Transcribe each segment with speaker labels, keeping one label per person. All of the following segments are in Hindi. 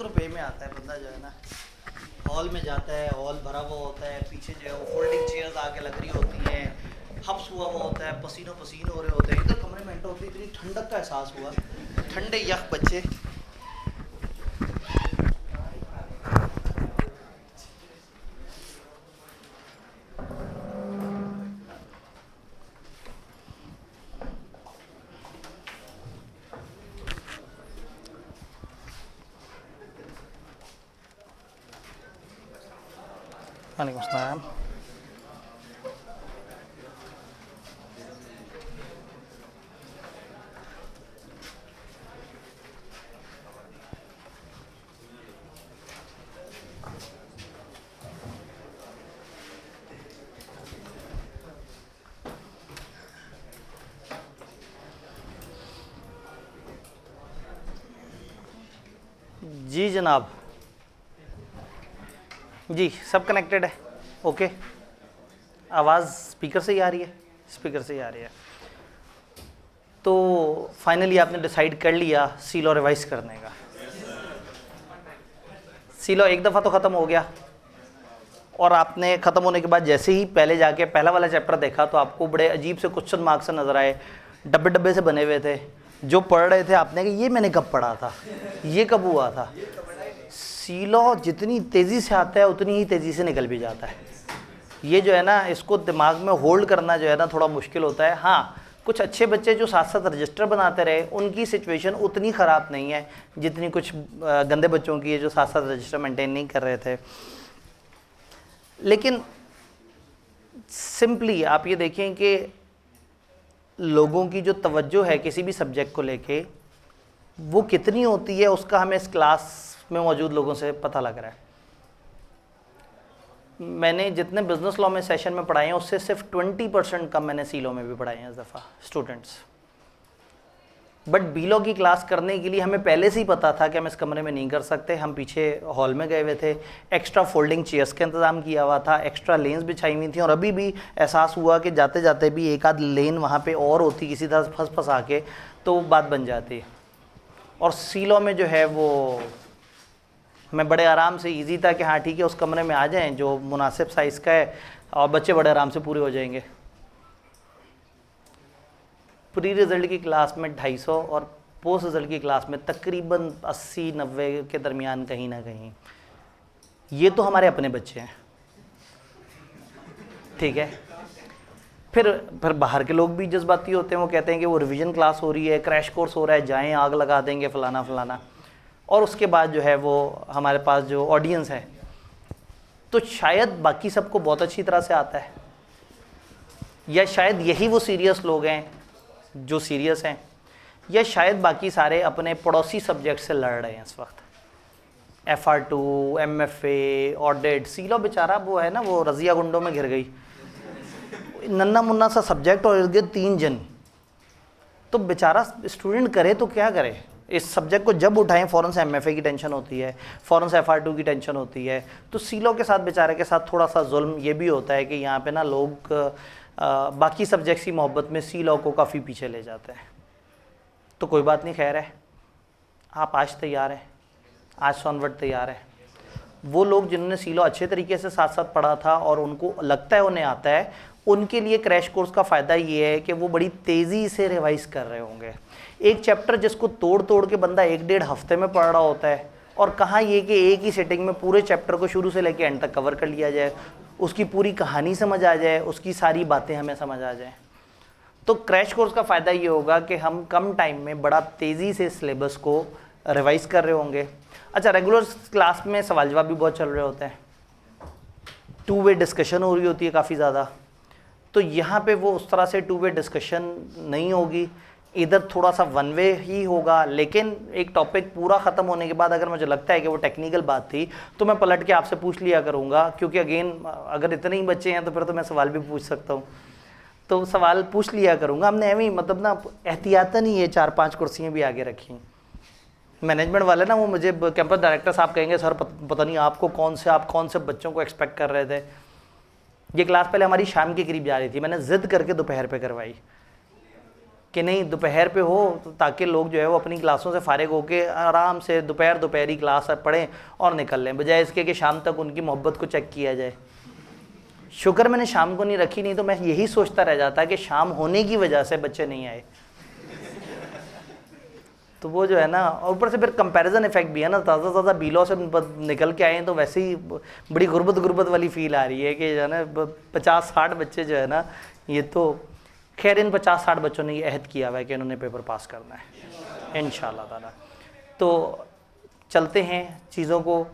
Speaker 1: रुपए में आता है बंदा जो है ना, हॉल में जाता है, हॉल भरा हुआ होता है, पीछे जो है वो फोल्डिंग चेयर्स आके लग रही होती हैं, हब्स हुआ हुआ होता है, पसीनों पसीन हो रहे होते हैं, इधर कमरे में एंटर होती है, इतनी ठंडक का एहसास हुआ, ठंडे यख बच्चे। वालेकुम सलाम। जी जनाब, जी सब कनेक्टेड है, ओके। आवाज़ स्पीकर से ही आ रही है? स्पीकर से ही आ रही है। तो फाइनली आपने डिसाइड कर लिया सीलो रिवाइज करने का। सीलो एक दफ़ा तो ख़त्म हो गया, और आपने ख़त्म होने के बाद जैसे ही पहले जाके पहला वाला चैप्टर देखा तो आपको बड़े अजीब से क्वेश्चन मार्क्स से नज़र आए, डब्बे डब्बे से बने हुए थे। जो पढ़ रहे थे आपने कि ये मैंने कब पढ़ा था, ये कब हुआ था। सीलो जितनी तेज़ी से आता है उतनी ही तेज़ी से निकल भी जाता है। ये जो है ना, इसको दिमाग में होल्ड करना जो है ना थोड़ा मुश्किल होता है। हाँ, कुछ अच्छे बच्चे जो साथ साथ रजिस्टर बनाते रहे उनकी सिचुएशन उतनी ख़राब नहीं है जितनी कुछ गंदे बच्चों की है जो साथ साथ रजिस्टर मेंटेन नहीं कर रहे थे। लेकिन सिंपली आप ये देखें कि लोगों की जो तवज्जो है किसी भी सब्जेक्ट को लेके वो कितनी होती है, उसका हमें इस क्लास में मौजूद लोगों से पता लग रहा है। मैंने जितने बिजनेस लॉ में सेशन में पढ़ाए हैं उससे सिर्फ 20% कम मैंने सी लॉ में भी पढ़ाए हैं इस दफ़ा स्टूडेंट्स। बट बी लॉ की क्लास करने के लिए हमें पहले से ही पता था कि हम इस कमरे में नहीं कर सकते। हम पीछे हॉल में गए हुए थे, एक्स्ट्रा फोल्डिंग चेयर्स का इंतज़ाम किया हुआ था, एक्स्ट्रा लेन्स बिछाई हुई थी, और अभी भी एहसास हुआ कि जाते जाते भी एक आध लेन वहाँ पे और होती किसी तरह से फंस फंसा के तो बात बन जाती। और सी लॉ में जो है वो मैं बड़े आराम से इजी था कि हाँ ठीक है उस कमरे में आ जाएं जो मुनासिब साइज़ का है और बच्चे बड़े आराम से पूरे हो जाएंगे। प्री रिज़ल्ट की क्लास में 250 और पोस्ट रिज़ल्ट की क्लास में तकरीबन 80-90 के दरमियान कहीं ना कहीं। ये तो हमारे अपने बच्चे हैं, ठीक है। फिर बाहर के लोग भी जज्बाती होते हैं, वो कहते हैं कि वो रिवीजन क्लास हो रही है, क्रैश कोर्स हो रहा है, जाएं आग लगा देंगे फ़लाना फ़लाना। और उसके बाद जो है वो हमारे पास जो ऑडियंस है तो शायद बाकी सबको बहुत अच्छी तरह से आता है, या शायद यही वो सीरियस लोग हैं जो सीरियस हैं, या शायद बाकी सारे अपने पड़ोसी सब्जेक्ट से लड़ रहे हैं इस वक्त। FR2, MFA, ऑडिट, सी लॉ बेचारा वो है ना, वो रज़िया गुंडों में घिर गई, नन्ना मुन्ना सा सब्जेक्ट और इर्द गिर्द 3 जन। तो बेचारा स्टूडेंट करे तो क्या करे। इस सब्जेक्ट को जब उठाएं फ़ौरन से MFA की टेंशन होती है, फ़ौरन से FR2 की टेंशन होती है। तो सी लॉ के साथ बेचारे के साथ थोड़ा सा जुल्म ये भी होता है कि यहाँ पे ना लोग बाकी सब्जेक्ट्स की मोहब्बत में सी लॉ को काफ़ी पीछे ले जाते हैं। तो कोई बात नहीं, खैर है, आप आज तैयार हैं, आज से ऑनवर्ड तैयार है। वो लोग जिन्होंने सी लॉ अच्छे तरीके से साथ साथ पढ़ा था और उनको लगता है उन्हें आता है, उनके लिए क्रैश कोर्स का फ़ायदा ये है कि वो बड़ी तेज़ी से रिवाइज़ कर रहे होंगे। एक चैप्टर जिसको तोड़ तोड़ के बंदा 1-1.5 हफ्ते में पढ़ रहा होता है, और कहाँ ये कि एक ही सेटिंग में पूरे चैप्टर को शुरू से लेकर एंड तक कवर कर लिया जाए, उसकी पूरी कहानी समझ आ जाए, उसकी सारी बातें हमें समझ आ जाए। तो क्रैश कोर्स का फ़ायदा ये होगा कि हम कम टाइम में बड़ा तेज़ी से सिलेबस को रिवाइज़ कर रहे होंगे। अच्छा, रेगुलर क्लास में सवाल जवाब भी बहुत चल रहे होते हैं, 2 वे डिस्कशन हो रही होती है काफ़ी ज़्यादा। तो यहाँ पे वो उस तरह से 2 वे डिस्कशन नहीं होगी, इधर थोड़ा सा 1 वे ही होगा। लेकिन एक टॉपिक पूरा ख़त्म होने के बाद अगर मुझे लगता है कि वो टेक्निकल बात थी तो मैं पलट के आपसे पूछ लिया करूँगा, क्योंकि अगेन अगर इतने ही बच्चे हैं तो फिर तो मैं सवाल भी पूछ सकता हूँ, तो सवाल पूछ लिया करूँगा। हमने एवं मतलब ना एहतियातन ही ये 4-5 कुर्सियाँ भी आगे रखी। मैनेजमेंट वाले ना वो मुझे कैंपस डायरेक्टर साहब कहेंगे, सर पता नहीं आपको आप कौन से बच्चों को एक्सपेक्ट कर रहे थे। ये क्लास पहले हमारी शाम के करीब जा रही थी, मैंने ज़िद करके दोपहर पे करवाई। कि नहीं दोपहर पे हो, तो ताकि लोग जो है वो अपनी क्लासों से फारिग होकर आराम से दोपहरी क्लास पढ़ें और निकल लें, बजाय इसके कि शाम तक उनकी मोहब्बत को चेक किया जाए। शुक्र मैंने शाम को नहीं रखी, नहीं तो मैं यही सोचता रह जाता कि शाम होने की वजह से बच्चे नहीं आए। तो वो जो है ना, और ऊपर से फिर कंपैरिजन इफेक्ट भी है ना, ताज़ा बिलों से निकल के आए तो वैसे ही बड़ी गुर्बत वाली फील आ रही है कि जो है ना 50-60 बच्चे जो है ना, ये तो खैर इन 50-60 बच्चों ने ये अहद किया हुआ है कि इन्होंने पेपर पास करना है इंशाअल्लाह ताला। तो चलते हैं चीज़ों को,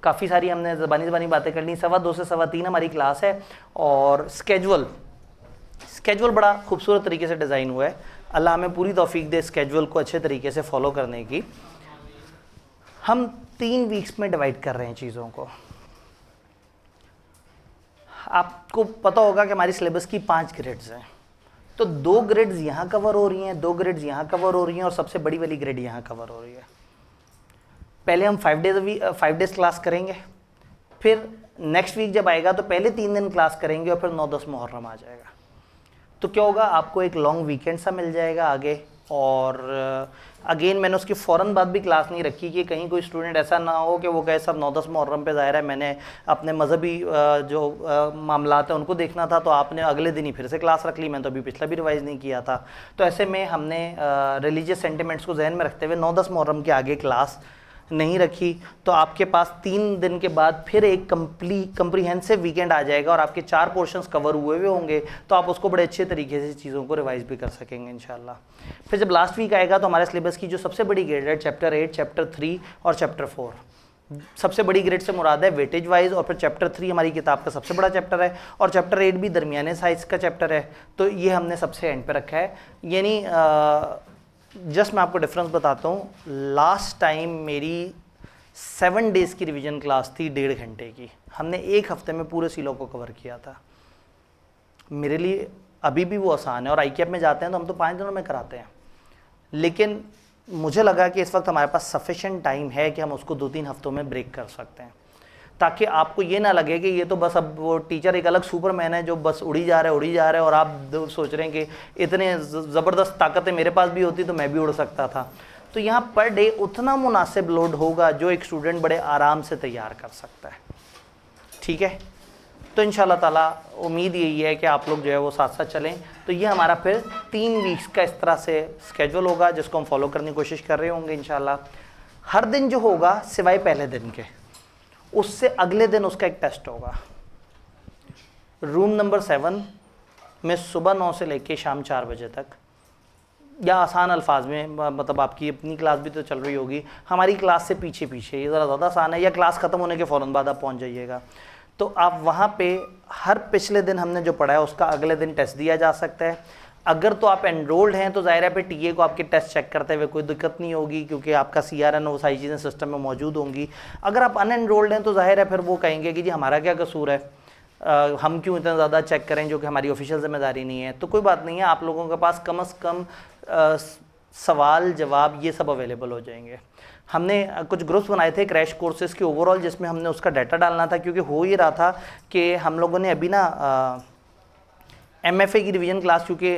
Speaker 1: काफ़ी सारी हमने ज़बानी बातें कर ली। 2:15 से 3:15 हमारी क्लास है, और स्केजुअल बड़ा खूबसूरत तरीके से डिज़ाइन हुआ है। अल्लाह हमें पूरी तौफीक दे स्केजुअल को अच्छे तरीके से फॉलो करने की। हम 3 वीक्स में डिवाइड कर रहे हैं चीज़ों को। आपको पता होगा कि हमारी सिलेबस की 5 ग्रेड्स हैं, तो 2 ग्रेड्स यहाँ कवर हो रही हैं, 2 ग्रेड्स यहाँ कवर हो रही हैं, और सबसे बड़ी वाली ग्रेड यहाँ कवर हो रही है। पहले हम 5 डेज़ क्लास करेंगे, फिर नेक्स्ट वीक जब आएगा तो पहले 3 दिन क्लास करेंगे, और फिर 9-10 मुहर्रम आ जाएगा। तो क्या होगा, आपको एक लॉन्ग वीकेंड सा मिल जाएगा आगे। और अगेन मैंने उसकी फ़ौरन बाद भी क्लास नहीं रखी कि कहीं कोई स्टूडेंट ऐसा ना हो कि वो कहे सब 9-10 मुहर्रम पे ज़ाहिर है मैंने अपने मजहबी जो मामलात हैं उनको देखना था, तो आपने अगले दिन ही फिर से क्लास रख ली, मैंने तो अभी पिछला भी रिवाइज़ नहीं किया था। तो ऐसे में हमने रिलीजियस सेंटिमेंट्स को जहन में रखते हुए 9-10 मुहर्रम के आगे क्लास नहीं रखी। तो आपके पास 3 दिन के बाद फिर एक कंप्रीहेंसिव वीकेंड आ जाएगा, और आपके 4 पोर्शंस कवर हुए होंगे, तो आप उसको बड़े अच्छे तरीके से चीज़ों को रिवाइज भी कर सकेंगे इंशाल्लाह। फिर जब लास्ट वीक आएगा तो हमारे सिलेबस की जो सबसे बड़ी ग्रेड है चैप्टर 8, चैप्टर 3 और चैप्टर 4। सबसे बड़ी ग्रेड से मुराद है वेटेज वाइज, और फिर चैप्टर 3 हमारी किताब का सबसे बड़ा चैप्टर है, और चैप्टर 8 भी दरमियाने साइज़ का चैप्टर है। तो ये हमने सबसे एंड पे रखा है। यानी जस्ट मैं आपको डिफरेंस बताता हूँ। लास्ट टाइम मेरी 7 डेज़ की रिवीजन क्लास थी 1.5 घंटे की, हमने 1 हफ्ते में पूरे सीलो को कवर किया था। मेरे लिए अभी भी वो आसान है, और ICAP में जाते हैं तो हम तो 5 दिनों में कराते हैं, लेकिन मुझे लगा कि इस वक्त हमारे पास सफिशेंट टाइम है कि हम उसको 2-3 हफ्तों में ब्रेक कर सकते हैं, ताकि आपको ये ना लगे कि ये तो बस अब वो टीचर एक अलग सुपरमैन है जो बस उड़ी जा रहा है, और आप सोच रहे हैं कि इतने ज़बरदस्त ताकतें मेरे पास भी होती तो मैं भी उड़ सकता था। तो यहाँ पर डे उतना मुनासिब लोड होगा जो एक स्टूडेंट बड़े आराम से तैयार कर सकता है। ठीक है, तो इंशाल्लाह ताला उम्मीद यही है कि आप लोग जो है वो साथ साथ चलें। तो ये हमारा फिर 3 वीक्स का इस तरह से स्केजुअल होगा, जिसको हम फॉलो करने की कोशिश कर रहे होंगे इंशाल्लाह। हर दिन जो होगा सिवाय पहले दिन के, उससे अगले दिन उसका एक टेस्ट होगा। रूम नंबर 7 में सुबह 9 से लेके शाम 4 बजे तक, या आसान अल्फाज में, मतलब आपकी अपनी क्लास भी तो चल रही होगी, हमारी क्लास से पीछे ये ज़रा ज़्यादा आसान है, या क्लास ख़त्म होने के फ़ौरन बाद आप पहुंच जाइएगा। तो आप वहाँ पे हर पिछले दिन हमने जो पढ़ा है उसका अगले दिन टेस्ट दिया जा सकता है। अगर तो आप एनरोल्ड हैं तो ज़ाहिर है पे टीए को आपके टेस्ट चेक करते हुए कोई दिक्कत नहीं होगी, क्योंकि आपका CRN वो सारी चीज़ें सिस्टम में मौजूद होंगी। अगर आप अनएनरोल्ड हैं तो ज़ाहिर है फिर वो कहेंगे कि जी हमारा क्या कसूर है, हम क्यों इतना ज़्यादा चेक करें जो कि हमारी ऑफिशियल जिम्मेदारी नहीं है। तो कोई बात नहीं है, आप लोगों के पास कम से कम सवाल जवाब ये सब अवेलेबल हो जाएंगे। हमने कुछ ग्रुप्स बनाए थे क्रैश कोर्सेज़ के ओवरऑल, जिसमें हमने उसका डाटा डालना था, क्योंकि हो ये रहा था कि हम लोगों ने अभी ना MFA की रिवीजन क्लास, क्योंकि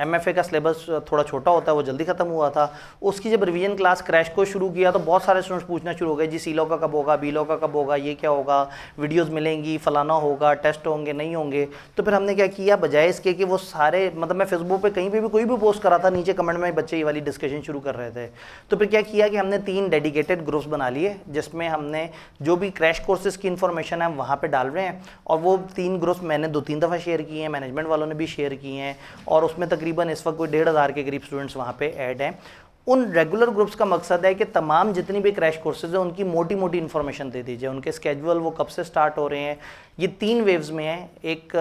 Speaker 1: MFA का सिलेबस थोड़ा छोटा होता है, वो जल्दी ख़त्म हुआ था, उसकी जब रिवीजन क्लास क्रैश को शुरू किया तो बहुत सारे स्टूडेंट्स पूछना शुरू हो गए, जी C-Law का कब होगा, B-Law का कब होगा, ये क्या होगा, वीडियोस मिलेंगी, फलाना होगा, टेस्ट होंगे नहीं होंगे। तो फिर हमने क्या किया, बजाय इसके कि वो सारे, मतलब मैं फेसबुक पे कहीं पे भी कोई भी पोस्ट करा था, नीचे कमेंट में बच्चे ये वाली डिस्कशन शुरू कर रहे थे। तो फिर क्या किया कि हमने 3 डेडिकेटेड ग्रुप्स बना लिए, जिसमें हमने जो भी क्रैश कोर्सेज़ की इन्फॉर्मेशन है वहाँ पर डाल रहे हैं, और वो 3 ग्रुप्स मैंने 2-3 दफ़ा शेयर किए हैं, मैनेजमेंट वालों ने भी शेयर किए हैं, और उसमें तकरीबन इस वक्त कोई 1,500 के करीब स्टूडेंट्स वहाँ पे ऐड हैं। उन रेगुलर ग्रुप्स का मकसद है कि तमाम जितनी भी क्रैश कोर्सेज हैं उनकी मोटी मोटी इन्फॉर्मेशन दे दीजिए, उनके स्केजुअल वो कब से स्टार्ट हो रहे हैं। ये 3 वेव्स में है। एक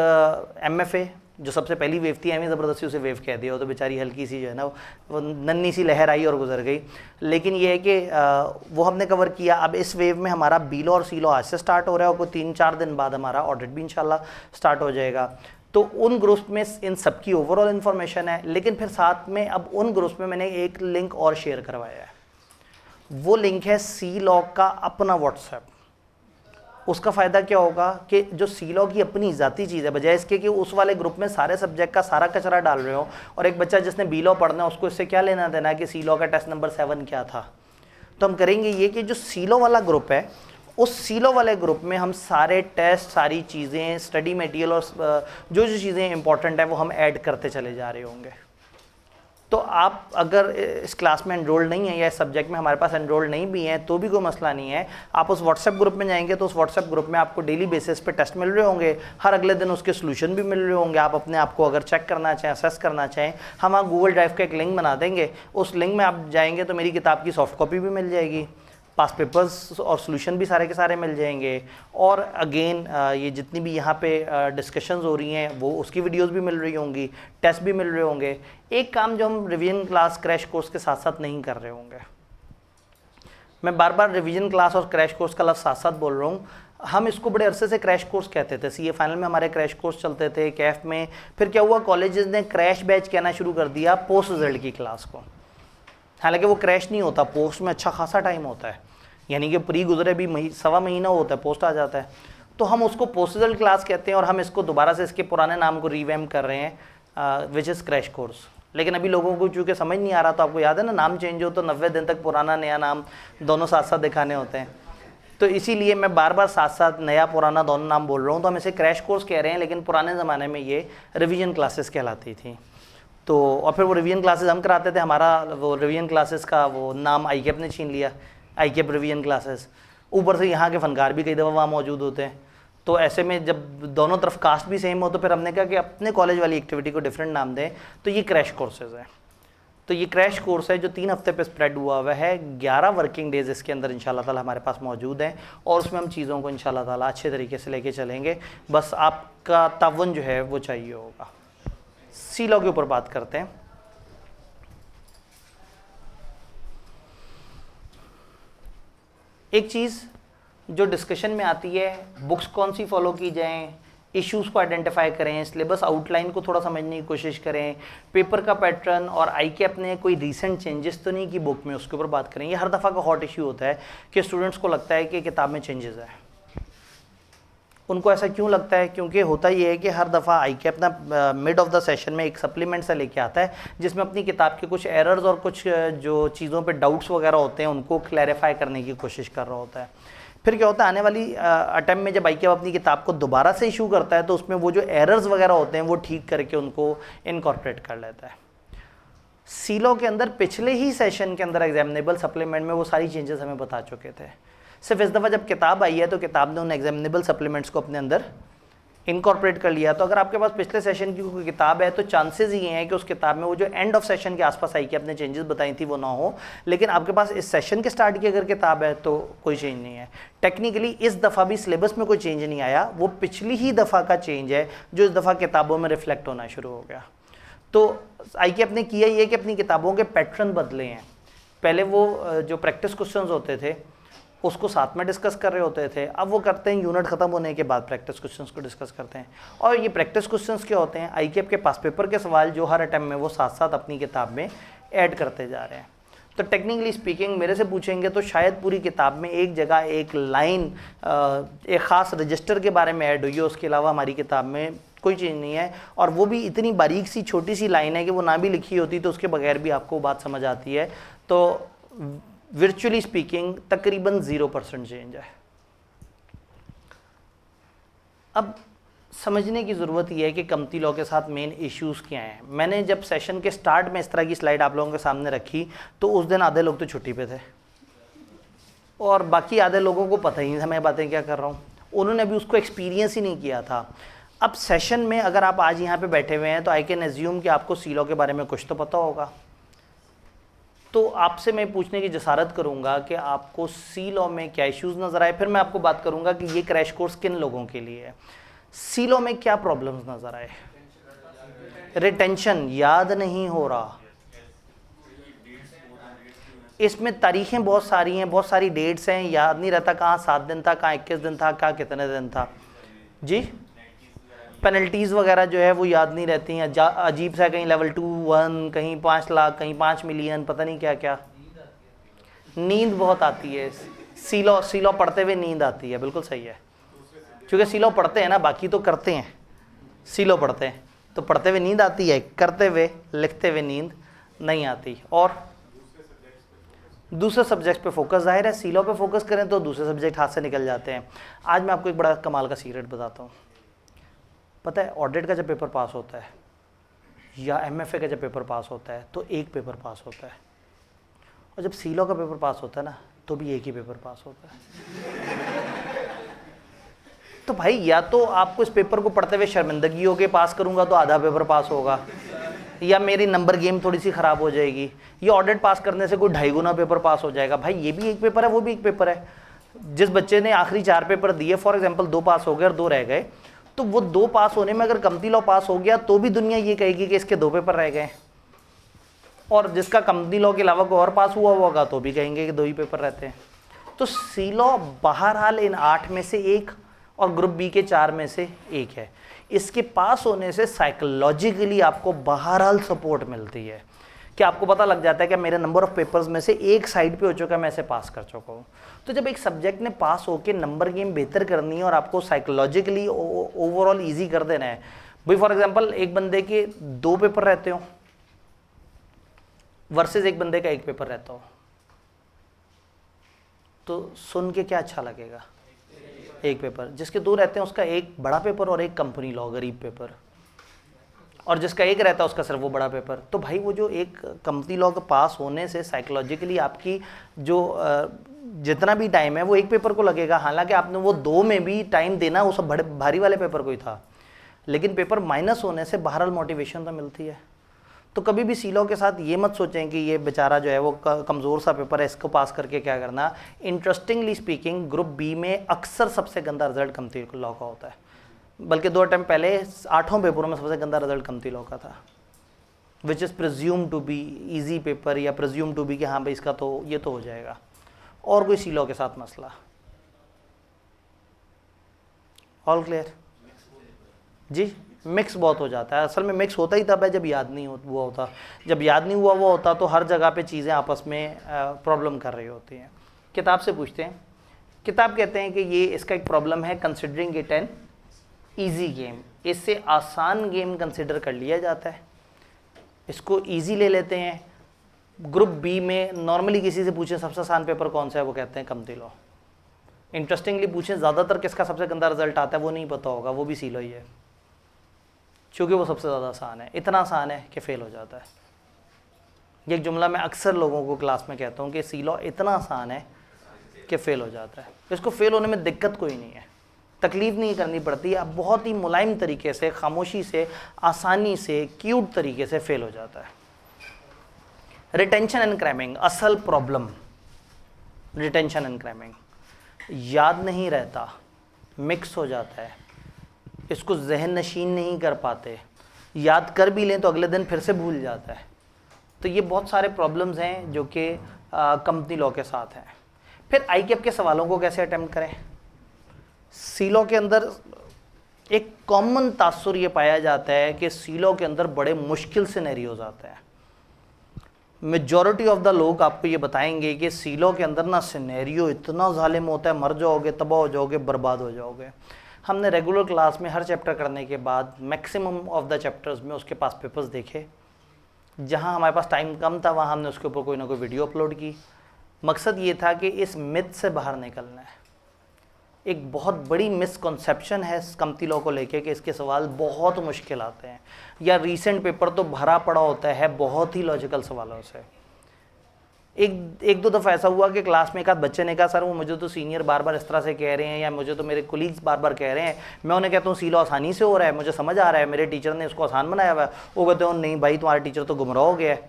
Speaker 1: MFA जो सबसे पहली वेव थी, एम ज़बरदस्ती उसे वेव कह दिया, वो तो बेचारी हल्की सी जो है ना वो नन्ही सी लहर आई और गुजर गई। लेकिन ये है कि वो हमने कवर किया। अब इस वेव में हमारा B-Law और C-Law आज से स्टार्ट हो रहा है, और कोई 3-4 दिन बाद हमारा ऑडिट भी इंशाल्लाह स्टार्ट हो जाएगा। तो उन ग्रुप्स में इन सब की ओवरऑल इन्फॉर्मेशन है, लेकिन फिर साथ में अब उन ग्रुप्स में मैंने एक लिंक और शेयर करवाया है। वो लिंक है C-Law का अपना व्हाट्सएप। उसका फ़ायदा क्या होगा कि जो सीलॉ की अपनी ज़ाती चीज़ है, बजाय इसके कि उस वाले ग्रुप में सारे सब्जेक्ट का सारा कचरा डाल रहे हो, और एक बच्चा जिसने बी लॉ पढ़ना है उसको इससे क्या लेना देना है कि सीलॉ का टेस्ट नंबर 7 क्या था। तो हम करेंगे ये कि जो सीलॉ वाला ग्रुप है, उस सीलॉ वाले ग्रुप में हम सारे टेस्ट, सारी चीज़ें, स्टडी मटेरियल और जो जो चीज़ें इंपॉर्टेंट है वो हम ऐड करते चले जा रहे होंगे। तो आप अगर इस क्लास में एनरोल्ड नहीं है या इस सब्जेक्ट में हमारे पास एनरोल्ड नहीं भी हैं तो भी कोई मसला नहीं है। आप उस व्हाट्सएप ग्रुप में जाएंगे तो उस व्हाट्सएप ग्रुप में आपको डेली बेसिस पे टेस्ट मिल रहे होंगे, हर अगले दिन उसके सोल्यूशन भी मिल रहे होंगे। आप अपने आप को अगर चेक करना चाहें, असेस करना चाहें, हम आप गूगल ड्राइव का एक लिंक बना देंगे, उस लिंक में आप जाएंगे तो मेरी किताब की सॉफ्ट कॉपी भी मिल जाएगी, पास पेपर्स और सोल्यूशन भी सारे के सारे मिल जाएंगे, और अगेन ये जितनी भी यहाँ पे डिस्कशंस हो रही हैं वो उसकी वीडियोस भी मिल रही होंगी, टेस्ट भी मिल रहे होंगे। एक काम जो हम रिवीजन क्लास क्रैश कोर्स के साथ साथ नहीं कर रहे होंगे, मैं बार बार रिवीजन क्लास और क्रैश कोर्स का लफ्ज़ साथ साथ बोल रहा हूँ, हम इसको बड़े अरसे से क्रैश कोर्स कहते थे। सीए फाइनल में हमारे क्रैश कोर्स चलते थे, कैफ में, फिर क्या हुआ कॉलेजेस ने क्रैश बैच कहना शुरू कर दिया पोस्ट रिजल्ट की क्लास को। हालांकि वो क्रैश नहीं होता, पोस्ट में अच्छा खासा टाइम होता है, यानी कि प्री गुजरे भी सवा महीना होता है, पोस्ट आ जाता है, तो हम उसको पोस्ट रिजल्ट क्लास कहते हैं, और हम इसको दोबारा से इसके पुराने नाम को रीवैम्प कर रहे हैं विच इज़ क्रैश कोर्स। लेकिन अभी लोगों को चूँकि समझ नहीं आ रहा, तो आपको याद है ना, नाम चेंज हो तो 90 दिन तक पुराना नया नाम दोनों साथ साथ दिखाने होते हैं, तो इसीलिए मैं बार बार साथ साथ नया पुराना दोनों नाम बोल रहा हूँ। तो हम इसे क्रैश कोर्स कह रहे हैं, लेकिन पुराने ज़माने में ये रिवीजन क्लासेस कहलाती थी। तो और फिर वो रिवीजन क्लासेस हम कराते थे, हमारा वो रिवीजन क्लासेस का वो नाम आईकेप ने छीन लिया, आईकेप रिवीजन क्लासेस। ऊपर से यहाँ के फनकार भी कई दफ़ा वहाँ मौजूद होते हैं, तो ऐसे में जब दोनों तरफ कास्ट भी सेम हो तो फिर हमने कहा कि अपने कॉलेज वाली एक्टिविटी को डिफरेंट नाम दें, तो ये क्रैश कोर्सेज है। तो ये क्रैश कोर्स है जो 3 हफ्ते पे स्प्रेड हुआ हुआ है, 11 वर्किंग डेज इसके अंदर इंशाल्लाह ताला हमारे पास मौजूद हैं, और उसमें हम चीज़ों को इंशाल्लाह ताला अच्छे तरीके से लेके चलेंगे। बस आपका तावन जो है वो चाहिए होगा। सी लॉ के ऊपर बात करते हैं। एक चीज़ जो डिस्कशन में आती है, बुक्स कौन सी फॉलो की जाएं, इश्यूज़ को आइडेंटिफाई करें, सिलेबस आउटलाइन को थोड़ा समझने की कोशिश करें, पेपर का पैटर्न, और आईकेप ने कोई रीसेंट चेंजेस तो नहीं की बुक में, उसके ऊपर बात करें। ये हर दफ़ा का हॉट इश्यू होता है कि स्टूडेंट्स को लगता है कि किताब में चेंजेस है। उनको ऐसा क्यों लगता है? क्योंकि होता ये है कि हर दफ़ा आईकेप ना मिड ऑफ द सेशन में एक सप्लीमेंट सा लेके आता है, जिसमें अपनी किताब के कुछ एरर्स और कुछ जो चीज़ों पे डाउट्स वगैरह होते हैं उनको क्लैरिफाई करने की कोशिश कर रहा होता है। फिर क्या होता है, आने वाली अटेम्प्ट में जब आईकेप अपनी किताब को दोबारा से इशू करता है तो उसमें वो जो एरर्स वगैरह होते हैं वो ठीक करके उनको इनकॉर्पोरेट कर लेता है। सी लॉ के अंदर पिछले ही सेशन के अंदर एग्जामिनेबल सप्लीमेंट में वो सारी चेंजेस हमें बता चुके थे। सिर्फ इस दफ़ा जब किताब आई है तो किताब ने उन एग्जामिनेबल सप्लीमेंट्स को अपने अंदर इनकॉर्पोरेट कर लिया। तो अगर आपके पास पिछले सेशन की कोई किताब है तो चांसेस ये हैं कि उस किताब में वो जो एंड ऑफ सेशन के आसपास आई कि आपने चेंजेस बताई थी वो ना हो, लेकिन आपके पास इस सेशन के स्टार्ट की अगर किताब है तो कोई चेंज नहीं है। टेक्निकली इस दफ़ा भी सिलेबस में कोई चेंज नहीं आया, वो पिछली ही दफ़ा का चेंज है जो इस दफ़ा किताबों में रिफ्लेक्ट होना शुरू हो गया। तो आईकेप ने किया ये कि अपनी किताबों के पैटर्न बदले हैं। पहले वो जो प्रैक्टिस क्वेश्चंस होते थे उसको साथ में डिस्कस कर रहे होते थे, अब वो करते हैं यूनिट ख़त्म होने के बाद प्रैक्टिस क्वेश्चंस को डिस्कस करते हैं। और ये प्रैक्टिस क्वेश्चंस क्या होते हैं? आईकेप के पास पेपर के सवाल जो हर अटेम्प्ट में वो साथ साथ अपनी किताब में ऐड करते जा रहे हैं। तो टेक्निकली स्पीकिंग मेरे से पूछेंगे तो शायद पूरी किताब में एक जगह एक लाइन एक ख़ास रजिस्टर के बारे में ऐड हुई है, उसके अलावा हमारी किताब में कोई चीज़ नहीं है। और वो भी इतनी बारीक सी छोटी सी लाइन है कि वो ना भी लिखी होती तो उसके बगैर भी आपको बात समझ आती है। तो वर्चुअली स्पीकिंग तकरीबन 0% चेंज है। अब समझने की ज़रूरत यह है कि कमती लॉ के साथ मेन इश्यूज़ क्या हैं। मैंने जब सेशन के स्टार्ट में इस तरह की स्लाइड आप लोगों के सामने रखी तो उस दिन आधे लोग तो छुट्टी पे थे और बाकी आधे लोगों को पता ही नहीं था मैं बातें क्या कर रहा हूँ, उन्होंने अभी उसको एक्सपीरियंस ही नहीं किया था। अब सेशन में अगर आप आज यहाँ पे बैठे हुए हैं तो आई कैन एज्यूम कि आपको सी लॉ के बारे में कुछ तो पता होगा। तो आपसे मैं पूछने की जसारत करूंगा कि आपको सी लॉ में क्या इश्यूज़ नज़र आए, फिर मैं आपको बात करूंगा कि ये क्रैश कोर्स किन लोगों के लिए है। सी लॉ में क्या प्रॉब्लम्स नज़र आए? रिटेंशन याद नहीं हो रहा, इसमें तारीखें बहुत सारी हैं, बहुत सारी डेट्स हैं, याद नहीं रहता कहाँ 7 दिन था, कहाँ 21 दिन था, कहाँ कितने दिन था जी। पेनल्टीज़ वगैरह जो है वो याद नहीं रहती हैं, अजीब सा कहीं लेवल 2 1, कहीं 5 लाख, कहीं 5 मिलियन, पता नहीं क्या क्या। नींद बहुत आती है, सी लॉ पढ़ते हुए नींद आती है, बिल्कुल सही है। क्योंकि सीलो पढ़ते हैं ना, बाकी तो करते हैं, सीलो पढ़ते हैं तो पढ़ते हुए नींद आती है, करते हुए लिखते हुए नींद नहीं आती। और दूसरे सब्जेक्ट पे फोकस, जाहिर है सीलो पे फोकस करें तो दूसरे सब्जेक्ट हाथ से निकल जाते हैं। आज मैं आपको एक बड़ा कमाल का सीक्रेट बताता हूँ। पता है ऑडिट का जब पेपर पास होता है या एमएफए का जब पेपर पास होता है तो एक पेपर पास होता है, और जब सीलो का पेपर पास होता है ना तो भी एक ही पेपर पास होता है। तो भाई या तो आपको इस पेपर को पढ़ते हुए शर्मिंदगी हो के पास करूंगा तो आधा पेपर पास होगा, या मेरी नंबर गेम थोड़ी सी खराब हो जाएगी, या ऑडिट पास करने से कोई 2.5 गुना पेपर पास हो जाएगा। भाई ये भी एक पेपर है, वो भी एक पेपर है। जिस बच्चे ने आखिरी 4 पेपर दिए, फॉर एग्जाम्पल 2 पास हो गए और 2 रह गए, तो वो 2 पास होने में अगर कंपनी लॉ पास हो गया तो भी दुनिया ये कहेगी कि इसके 2 पेपर रह गए, और जिसका कंपनी लॉ के अलावा कोई और पास हुआ होगा तो भी कहेंगे कि 2 ही पेपर रहते हैं। तो सी लॉ बहरहाल इन 8 में से 1 और ग्रुप बी के 4 में से 1 है। इसके पास होने से साइकोलॉजिकली आपको बहरहाल सपोर्ट मिलती है कि आपको पता लग जाता है कि मेरे नंबर ऑफ पेपर्स में से एक साइड पे हो चुका है, मैं इसे पास कर चुका हूँ। तो जब एक सब्जेक्ट ने पास होकर नंबर गेम बेहतर करनी है और आपको साइकोलॉजिकली ओवरऑल ईजी कर देना है, भाई फॉर एग्जाम्पल एक बंदे के 2 पेपर रहते हो वर्सेस एक बंदे का 1 पेपर रहता हो, तो सुन के क्या अच्छा लगेगा? 1 पेपर। जिसके 2 रहते हैं उसका 1 बड़ा पेपर और 1 कंपनी लॉ गरीब पेपर, और जिसका 1 रहता है उसका सिर्फ वो बड़ा पेपर। तो भाई वो जो एक कंपनी लॉ के पास होने से साइकोलॉजिकली आपकी जो जितना भी टाइम है वो 1 पेपर को लगेगा, हालांकि आपने वो 2 में भी टाइम देना वो सब बड़े भारी वाले पेपर को ही था, लेकिन पेपर माइनस होने से बहरहाल मोटिवेशन तो मिलती है। तो कभी भी सीलो के साथ ये मत सोचें कि ये बेचारा जो है वो कमज़ोर सा पेपर है, इसको पास करके क्या करना। इंटरेस्टिंगली स्पीकिंग ग्रुप बी में अक्सर सबसे गंदा रिजल्ट कंपनी लॉ का होता है, बल्कि 2 टाइम पहले 8 पेपरों में सबसे गंदा रिजल्ट कंपनी लॉ का था, which is presume to be easy paper, या प्रिज्यूम टू बी कि हाँ भाई इसका तो ये तो हो जाएगा। और कोई सीलो के साथ मसला? ऑल क्लियर जी? मिक्स बहुत हो जाता है। असल में मिक्स होता ही तब है जब याद नहीं हुआ होता। जब याद नहीं हुआ होता तो हर जगह पे चीज़ें आपस में प्रॉब्लम कर रही होती हैं। किताब से पूछते हैं, किताब कहते हैं कि ये इसका एक प्रॉब्लम है, considering it an easy game, इससे आसान गेम कंसिडर कर लिया जाता है, इसको ईजी ले लेते हैं। ग्रुप बी में नॉर्मली किसी से पूछें सबसे आसान पेपर कौन सा है, वो कहते हैं कंपनी लॉ। इंटरेस्टिंगली पूछें ज़्यादातर किसका सबसे गंदा रिजल्ट आता है, वो नहीं पता होगा, वो भी सीलो ही है, क्योंकि वो सबसे ज़्यादा आसान है। इतना आसान है कि फ़ेल हो जाता है। ये एक जुमला मैं अक्सर लोगों को क्लास में कहता हूँ कि सीलो इतना आसान है कि फ़ेल हो जाता है। इसको फ़ेल होने में दिक्कत कोई नहीं है, तकलीफ़ नहीं करनी पड़ती, अब बहुत ही मुलायम तरीके से, खामोशी से, आसानी से, क्यूट तरीके से फ़ेल हो जाता है। रिटेंशन एंड क्रैमिंग असल प्रॉब्लम। रिटेंशन एंड क्रैमिंग, याद नहीं रहता, मिक्स हो जाता है, इसको जहन नशीन नहीं कर पाते, याद कर भी लें तो अगले दिन फिर से भूल जाता है। तो ये बहुत सारे प्रॉब्लम्स हैं जो कि कंपनी लॉ के साथ हैं। फिर आई कैप के सवालों को कैसे अटेम्प्ट करें? सीलो के अंदर एक कॉमन तासुर ये पाया जाता है कि सीलो के अंदर बड़े मुश्किल सिनेरियोज आते हैं। मेजॉरिटी ऑफ द लोग आपको ये बताएंगे कि सीलो के अंदर ना सिनेरियो इतना जालिम होता है, मर जाओगे, तबाह हो जाओगे, बर्बाद हो जाओगे। हमने रेगुलर क्लास में हर चैप्टर करने के बाद मैक्सिमम ऑफ द चैप्टर्स में उसके पास पेपर्स देखे, जहां हमारे पास टाइम कम था वहां हमने उसके ऊपर कोई ना कोई वीडियो अपलोड की। मकसद ये था कि इस मिथ से बाहर निकलना है। एक बहुत बड़ी मिसकॉन्सेप्शन है कंपनी लॉ को लेके कि इसके सवाल बहुत मुश्किल आते हैं, या रीसेंट पेपर तो भरा पड़ा होता है बहुत ही लॉजिकल सवालों से। एक दो दफ़ा ऐसा हुआ कि क्लास में एक आध बच्चे ने कहा सर वो मुझे तो सीनियर बार बार इस तरह से कह रहे हैं, या मुझे तो मेरे कोलीग्स बार बार कह रहे हैं, मैं उन्हें कहता हूँ सीलो आसानी से हो रहा है, मुझे समझ आ रहा है, मेरे टीचर ने इसको आसान बनाया हुआ है। वो कहते हैं नहीं भाई तुम्हारा टीचर तो गुमराह हो गया है,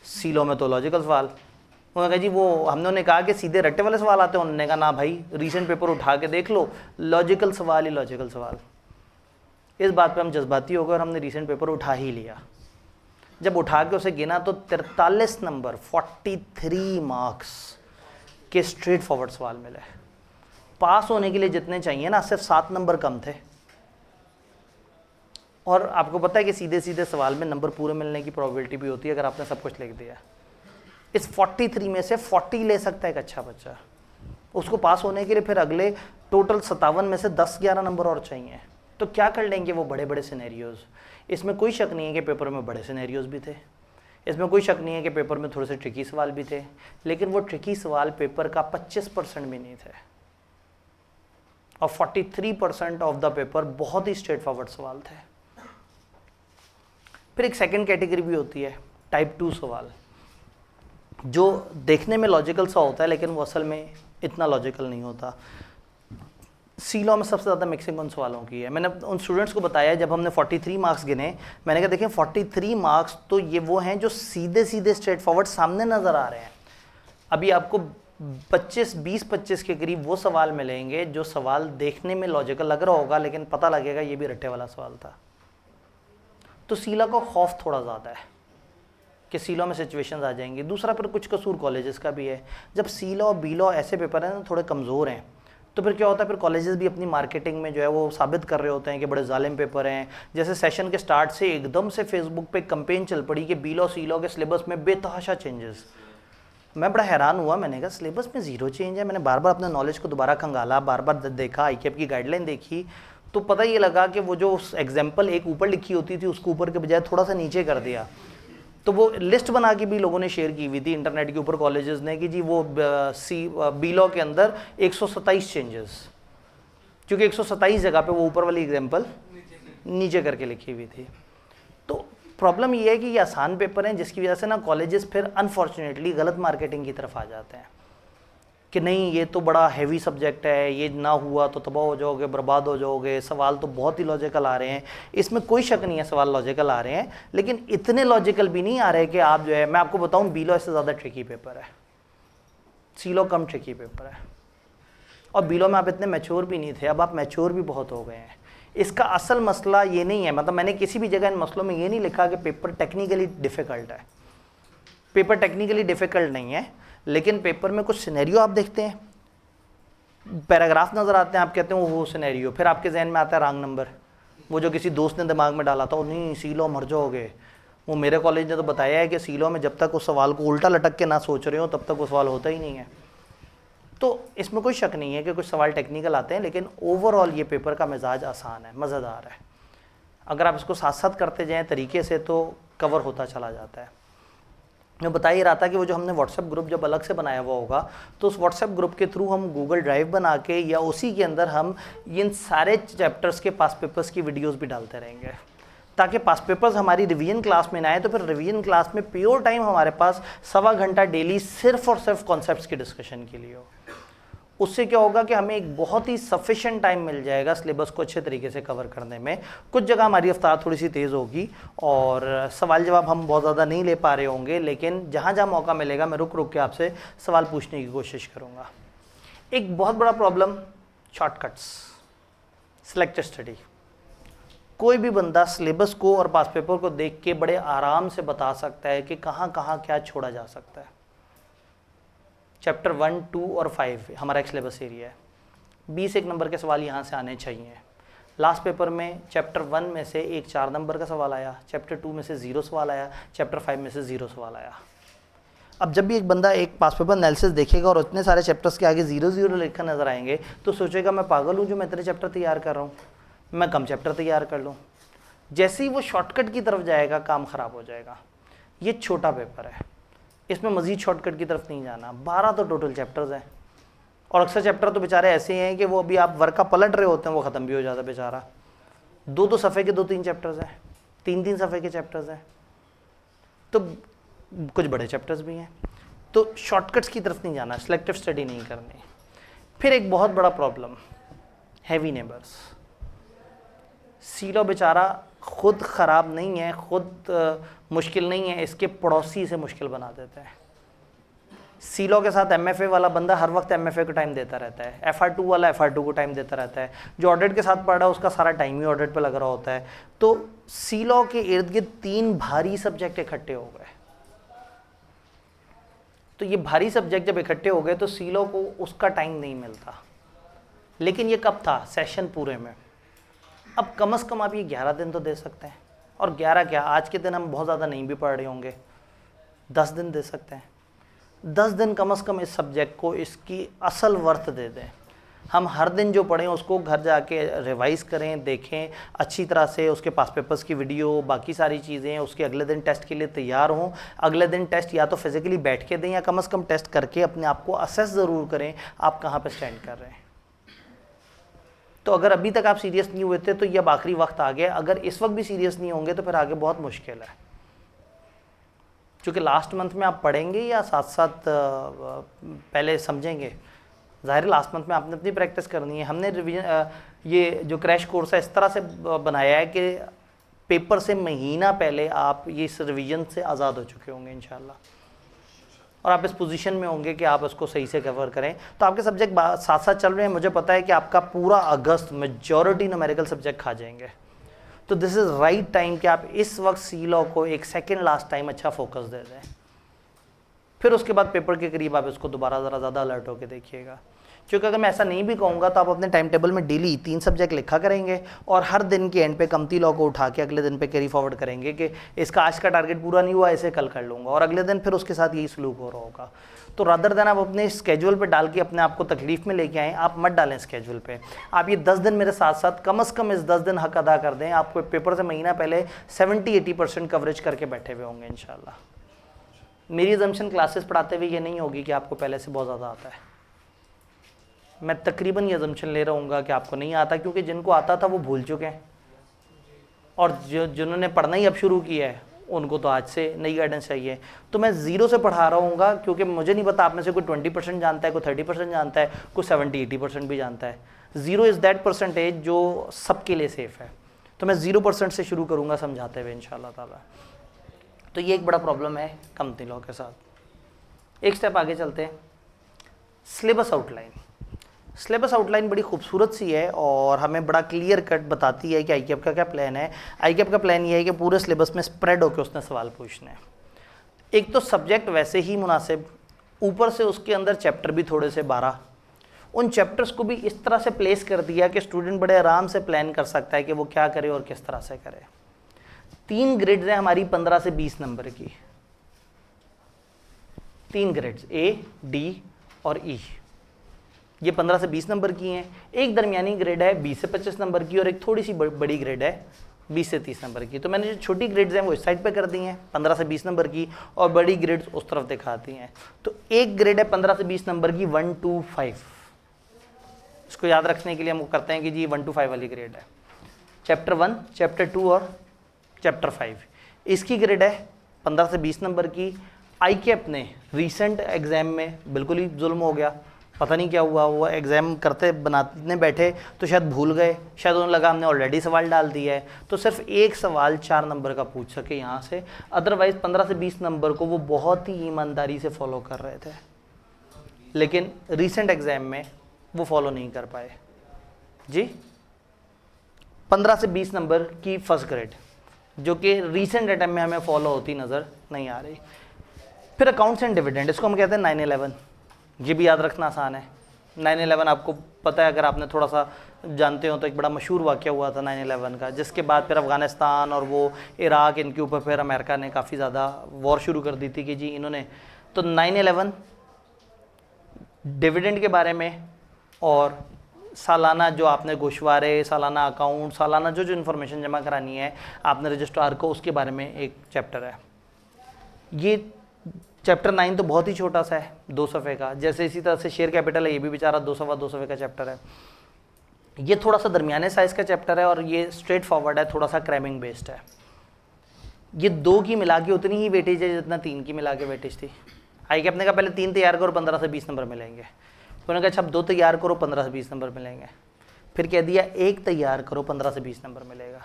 Speaker 1: सीलो में तो लॉजिकल सवाल। उन्होंने कहा जी वो हमने उन्हें कहा कि सीधे रट्टे वाले सवाल आते हैं, उन्होंने कहा ना भाई रीसेंट पेपर उठा के देख लो, लॉजिकल सवाल ही लॉजिकल सवाल। इस बात पर हम जज्बाती हो गए और हमने रीसेंट पेपर उठा ही लिया। जब उठा के उसे गिना तो 43 नंबर 43 मार्क्स के स्ट्रेट फॉरवर्ड सवाल मिले। पास होने के लिए जितने चाहिए ना सिर्फ 7 नंबर कम थे। और आपको पता है कि सीधे सीधे सवाल में नंबर पूरे मिलने की प्रोबेबिलिटी भी होती है अगर आपने सब कुछ लिख दिया। इस 43 में से 40 ले सकता है एक अच्छा बच्चा, उसको पास होने के लिए फिर अगले टोटल 57 में से 10-11 नंबर और चाहिए। तो क्या कर लेंगे वो बड़े बड़े सिनेरियोज। इसमें कोई शक नहीं है कि पेपर में बड़े सिनेरियोज भी थे, इसमें कोई शक नहीं है कि पेपर में थोड़े से ट्रिकी सवाल भी थे, लेकिन वो ट्रिकी सवाल पेपर का 25% भी नहीं थे और 43% ऑफ द पेपर बहुत ही स्ट्रेट फॉरवर्ड सवाल थे। फिर एक सेकंड कैटेगरी भी होती है, टाइप 2 सवाल, जो देखने में लॉजिकल सा होता है लेकिन वो असल में इतना लॉजिकल नहीं होता। सी लॉ में सबसे ज़्यादा मिक्सिंग उन सवालों की है। मैंने उन स्टूडेंट्स को बताया जब हमने 43 मार्क्स गिने, मैंने कहा देखें 43 मार्क्स तो ये वो हैं जो सीधे सीधे स्ट्रेट फॉरवर्ड सामने नज़र आ रहे हैं। अभी आपको 20-25 के करीब वो सवाल मिलेंगे जो सवाल देखने में लॉजिकल लग रहा होगा लेकिन पता लगेगा ये भी रट्टे वाला सवाल था। तो सी लॉ का खौफ थोड़ा ज़्यादा है कि सी लॉ में सिचुएशंस आ जाएंगी। दूसरा फिर कुछ कसूर कॉलेजेस का भी है। जब सी लॉ बी लॉ ऐसे पेपर हैं थोड़े कमज़ोर हैं तो फिर क्या होता है, फिर कॉलेजेस भी अपनी मार्केटिंग में जो है वो साबित कर रहे होते हैं कि बड़े जालिम पेपर हैं। जैसे सेशन के स्टार्ट से एकदम से फेसबुक पे कैंपेन चल पड़ी कि बी लॉ सी लॉ के सिलेबस में बेतहाशा चेंजेस। मैं बड़ा हैरान हुआ, मैंने कहा सिलेबस में ज़ीरो चेंज है। मैंने बार बार अपने नॉलेज को दोबारा खंगाला, बार बार देखा, आईकेएप की गाइडलाइन देखी, तो पता ये लगा कि वो जो एग्जाम्पल एक ऊपर लिखी होती थी उसको ऊपर के बजाय थोड़ा सा नीचे कर दिया। तो वो लिस्ट बना के भी लोगों ने शेयर की हुई थी इंटरनेट के ऊपर कॉलेजेस ने कि जी वो बी लॉ के अंदर 127 चेंजेस, क्योंकि 127 जगह पे वो ऊपर वाली एग्जाम्पल नीचे करके लिखी हुई थी। तो प्रॉब्लम ये है कि ये आसान पेपर हैं जिसकी वजह से ना कॉलेजेस फिर अनफॉर्चुनेटली गलत मार्केटिंग की तरफ आ जाते हैं कि नहीं ये तो बड़ा हैवी सब्जेक्ट है, ये ना हुआ तो तबाह हो जाओगे, बर्बाद हो जाओगे, सवाल तो बहुत ही लॉजिकल आ रहे हैं। इसमें कोई शक नहीं है सवाल लॉजिकल आ रहे हैं, लेकिन इतने लॉजिकल भी नहीं आ रहे कि आप जो है, मैं आपको बताऊं बी लॉ इससे ज़्यादा ट्रिकी पेपर है, सी लॉ कम ट्रिकी पेपर है। और बी लॉ में आप इतने मैच्योर भी नहीं थे, अब आप मैच्योर भी बहुत हो गए हैं। इसका असल मसला ये नहीं है, मतलब मैंने किसी भी जगह इन मसलों में ये नहीं लिखा कि पेपर टेक्निकली डिफ़िकल्ट है। पेपर टेक्निकली डिफ़िकल्ट नहीं है, लेकिन पेपर में कुछ सिनेरियो आप देखते हैं, पैराग्राफ नज़र आते हैं, आप कहते हैं वो सिनेरियो, फिर आपके जहन में आता है रॉन्ग नंबर, वो जो किसी दोस्त ने दिमाग में डाला था, वो नहीं सी लॉ मर जाओगे। वो मेरे कॉलेज ने तो बताया है कि सी लॉ में जब तक उस सवाल को उल्टा लटक के ना सोच रहे हो तब तक वो सवाल होता ही नहीं है। तो इसमें कोई शक नहीं है कि कुछ सवाल टेक्निकल आते हैं, लेकिन ओवरऑल ये पेपर का मिजाज आसान है, मज़ेदार है। अगर आप इसको साथ साथ करते जाएँ तरीके से तो कवर होता चला जाता है। मैं बता ही रहा था कि वो जो हमने व्हाट्सएप ग्रुप जब अलग से बनाया हुआ होगा तो उस व्हाट्सएप ग्रुप के थ्रू हम गूगल ड्राइव बना के या उसी के अंदर हम इन सारे चैप्टर्स के पास पेपर्स की वीडियोस भी डालते रहेंगे, ताकि पास पेपर्स हमारी रिवीजन क्लास में ना आए। तो फिर रिवीजन क्लास में प्योर टाइम हमारे पास 1.25 घंटा डेली सिर्फ और सिर्फ कॉन्सेप्ट्स की डिस्कशन के लिए हो। उससे क्या होगा कि हमें एक बहुत ही सफिशिएंट टाइम मिल जाएगा सिलेबस को अच्छे तरीके से कवर करने में। कुछ जगह हमारी रफ्तार थोड़ी सी तेज़ होगी और सवाल जवाब हम बहुत ज़्यादा नहीं ले पा रहे होंगे, लेकिन जहाँ जहाँ मौका मिलेगा मैं रुक रुक के आपसे सवाल पूछने की कोशिश करूँगा। एक बहुत बड़ा प्रॉब्लम शॉर्टकट्स, सिलेक्टेड स्टडी। कोई भी बंदा सिलेबस को और पास पेपर को देख के बड़े आराम से बता सकता है कि कहाँ कहाँ क्या छोड़ा जा सकता है। चैप्टर 1, 2 और 5 हमारा एक सिलेबस एरिया है, 20 एक नंबर के सवाल यहाँ से आने चाहिए। लास्ट पेपर में चैप्टर 1 में से एक 4 नंबर का सवाल आया, चैप्टर 2 में से 0 सवाल आया, चैप्टर 5 में से 0 सवाल आया। अब जब भी एक बंदा एक पास पेपर एनालिसिस देखेगा और इतने सारे चैप्टर्स के आगे 0-0 लिखकर नजर आएंगे तो सोचेगा मैं पागल हूँ जो मैं इतने चैप्टर तैयार कर रहा हूँ, मैं कम चैप्टर तैयार कर लूँ। जैसे ही वो शॉर्टकट की तरफ जाएगा काम ख़राब हो जाएगा। ये छोटा पेपर है, इसमें मज़ीद शॉर्टकट की तरफ नहीं जाना। 12 तो टोटल चैप्टर्स हैं और अक्सर चैप्टर तो बेचारे ऐसे हैं कि वो अभी आप वर्क का पलट रहे होते हैं वो ख़त्म भी हो जाता है बेचारा। 2-2 सफ़े के 2-3 चैप्टर्स हैं, 3-3 सफ़े के चैप्टर्स हैं, तो कुछ बड़े चैप्टर्स भी हैं। तो शॉर्टकट्स की तरफ नहीं जाना, सिलेक्टिव स्टडी नहीं करनी। फिर एक बहुत बड़ा प्रॉब्लम, हैवी नेबर्स। सी लॉ बेचारा खुद ख़राब नहीं है, खुद मुश्किल नहीं है, इसके पड़ोसी इसे मुश्किल बना देते हैं। सी लॉ के साथ MFA वाला बंदा हर वक्त MFA को टाइम देता रहता है, FR2 वाला FR2 को टाइम देता रहता है, जो ऑडिट के साथ पढ़ रहा है उसका सारा टाइम ही ऑडिट पे लग रहा होता है। तो सी लॉ के इर्द गिर्द 3 भारी सब्जेक्ट इकट्ठे हो गए। तो ये भारी सब्जेक्ट जब इकट्ठे हो गए तो सी लॉ को उसका टाइम नहीं मिलता। लेकिन ये कब था? सेशन पूरे में। अब कम से कम आप ये 11 दिन तो दे सकते हैं, और 11 क्या, आज के दिन हम बहुत ज़्यादा नहीं भी पढ़ रहे होंगे, 10 दिन दे सकते हैं। 10 दिन कम से कम इस सब्जेक्ट को इसकी असल वर्थ दे दें। हम हर दिन जो पढ़ें उसको घर जाके रिवाइज़ करें, देखें अच्छी तरह से, उसके पास पेपर्स की वीडियो, बाकी सारी चीज़ें, उसके अगले दिन टेस्ट के लिए तैयार हों। अगले दिन टेस्ट या तो फिज़िकली बैठ के दें या कम से कम टेस्ट करके अपने आप को असेस ज़रूर करें आप कहाँ पे स्टैंड कर रहे हैं। तो अगर अभी तक आप सीरियस नहीं हुए थे तो ये अब आखिरी वक्त आ गया। अगर इस वक्त भी सीरियस नहीं होंगे तो फिर आगे बहुत मुश्किल है, क्योंकि लास्ट मंथ में आप पढ़ेंगे या साथ साथ पहले समझेंगे। ज़ाहिर है लास्ट मंथ में आपने अपनी प्रैक्टिस करनी है। हमने रिवीजन ये जो क्रैश कोर्स है इस तरह से बनाया है कि पेपर से महीना पहले आप ये इस रिवीजन से आज़ाद हो चुके होंगे इंशाल्लाह, और आप इस पोजीशन में होंगे कि आप इसको सही से कवर करें। तो आपके सब्जेक्ट साथ साथ चल रहे हैं। मुझे पता है कि आपका पूरा अगस्त मेजॉरिटी न्यूमेरिकल सब्जेक्ट खा जाएंगे। तो दिस इज़ राइट टाइम कि आप इस वक्त सी लॉ को एक सेकेंड लास्ट टाइम अच्छा फोकस दे दें। फिर उसके बाद पेपर के करीब आप इसको दोबारा ज़रा ज़्यादा अलर्ट होकर देखिएगा, क्योंकि अगर मैं ऐसा नहीं भी कहूँगा तो आप अपने टाइम टेबल में डेली 3 सब्जेक्ट लिखा करेंगे और हर दिन के एंड पे कमती लॉ को उठा के अगले दिन पे कैरी फॉरवर्ड करेंगे कि इसका आज का टारगेट पूरा नहीं हुआ, इसे कल कर लूँगा, और अगले दिन फिर उसके साथ यही सलूक हो रहा होगा। तो रादर देन आप अपने स्केड्यूल पे डाल के अपने आप को तकलीफ में लेके आएँ, आप मत डालें स्केड्यूल पे। आप ये 10 दिन मेरे साथ साथ कम से कम इस 10 दिन हक अदा कर दें। आपको पेपर से महीना पहले 70-80% कवरेज करके बैठे हुए होंगे इंशाल्लाह। मेरी अजम्पशन क्लासेस पढ़ाते हुए ये नहीं होगी कि आपको पहले से बहुत ज़्यादा आता है। मैं तकरीबन ये अजम्पशन ले रहा हूँ कि आपको नहीं आता, क्योंकि जिनको आता था वो भूल चुके हैं, और जिन्होंने पढ़ना ही अब शुरू किया है उनको तो आज से नई गाइडेंस चाहिए। तो मैं ज़ीरो से पढ़ा रहा हूँ, क्योंकि मुझे नहीं पता आप में से कोई 20% जानता है, कोई 30% जानता है, कोई 70-80% भी जानता है। ज़ीरो इज़ दैट परसेंटेज जो सबके लिए सेफ़ है। तो मैं 0% से शुरू करूँगा समझाते हुए इंशाल्लाह ताला। तो ये एक बड़ा प्रॉब्लम है कंपनी लॉ के साथ। एक स्टेप आगे चलते हैं, सिलेबस आउटलाइन। सिलेबस आउटलाइन बड़ी खूबसूरत सी है और हमें बड़ा क्लियर कट बताती है कि आईकेएफ का क्या प्लान है। आईकेएफ का प्लान ये है कि पूरे सिलेबस में स्प्रेड होकर उसने सवाल पूछने हैं। एक तो सब्जेक्ट वैसे ही मुनासिब, ऊपर से उसके अंदर चैप्टर भी थोड़े से 12, उन चैप्टर्स को भी इस तरह से प्लेस कर दिया कि स्टूडेंट बड़े आराम से प्लान कर सकता है कि वो क्या करे और किस तरह से करे। 3 ग्रेड्स हैं हमारी 15 से 20 नंबर की, 3 ग्रेड्स A, D और E। ये 15 से 20 नंबर की हैं। एक दरमियानी ग्रेड है 20 से 25 नंबर की, और एक थोड़ी सी बड़ी ग्रेड है 20 से 30 नंबर की। तो मैंने जो छोटी ग्रेड्स हैं वो इस साइड पे कर दी हैं 15 से 20 नंबर की, और बड़ी ग्रेड्स उस तरफ दिखाती हैं। तो एक ग्रेड है 15 से 20 नंबर की 1 to 5। इसको याद रखने के लिए हम करते हैं कि जी 1 to 5 वाली ग्रेड है। चैप्टर 1, चैप्टर 2 और चैप्टर 5, इसकी ग्रेड है 15 से 20 नंबर की। आईकेएफ ने रिसेंट एग्ज़ाम में बिल्कुल ही जुल्म हो गया, पता नहीं क्या हुआ, वो एग्ज़ाम करते बनाने बैठे तो शायद भूल गए, शायद उन्हें लगा हमने ऑलरेडी सवाल डाल दिया है, तो सिर्फ एक सवाल 4 नंबर का पूछ सके यहाँ से। अदरवाइज़ 15 से 20 नंबर को वो बहुत ही ईमानदारी से फॉलो कर रहे थे, लेकिन रिसेंट एग्ज़ाम में वो फॉलो नहीं कर पाए जी। 15 से 20 नंबर की फर्स्ट ग्रेड जो कि रिसेंट अटैम्प्ट में हमें फॉलो होती नज़र नहीं आ रही। फिर अकाउंट्स एंड डिविडेंड, इसको हम कहते हैं 9/11। ये भी याद रखना आसान है। 9/11 आपको पता है, अगर आपने थोड़ा सा जानते हो तो एक बड़ा मशहूर वाक़या हुआ था 9/11 का, जिसके बाद फिर अफ़गानिस्तान और वो इराक, इनके ऊपर फिर अमेरिका ने काफ़ी ज़्यादा वॉर शुरू कर दी थी कि जी इन्होंने। तो 9/11 डिविडेंड के बारे में और सालाना जो आपने गोशवारे, सालाना अकाउंट, सालाना जो इन्फॉर्मेशन जमा करानी है आपने रजिस्ट्रार को, उसके बारे में एक चैप्टर है। ये चैप्टर 9 तो बहुत ही छोटा सा है, 2 सफ़े का। जैसे इसी तरह से शेयर कैपिटल है, ये भी बेचारा 2 सफ़े का चैप्टर है। ये थोड़ा सा दरमियाने साइज़ का चैप्टर है और ये स्ट्रेट फॉरवर्ड है, थोड़ा सा क्रैमिंग बेस्ड है। ये 2 की मिला के उतनी ही वेटेज है जितना 3 की मिला के वेटेज थी। आईकेएफ ने कहा पहले 3 तैयार करो 15 से 20 नंबर मिलेंगे, उन्होंने कहा अच्छा अब 2 तैयार करो 15 से 20 नंबर मिलेंगे। फिर कह दिया 1 तैयार करो 15 से 20 नंबर मिलेगा।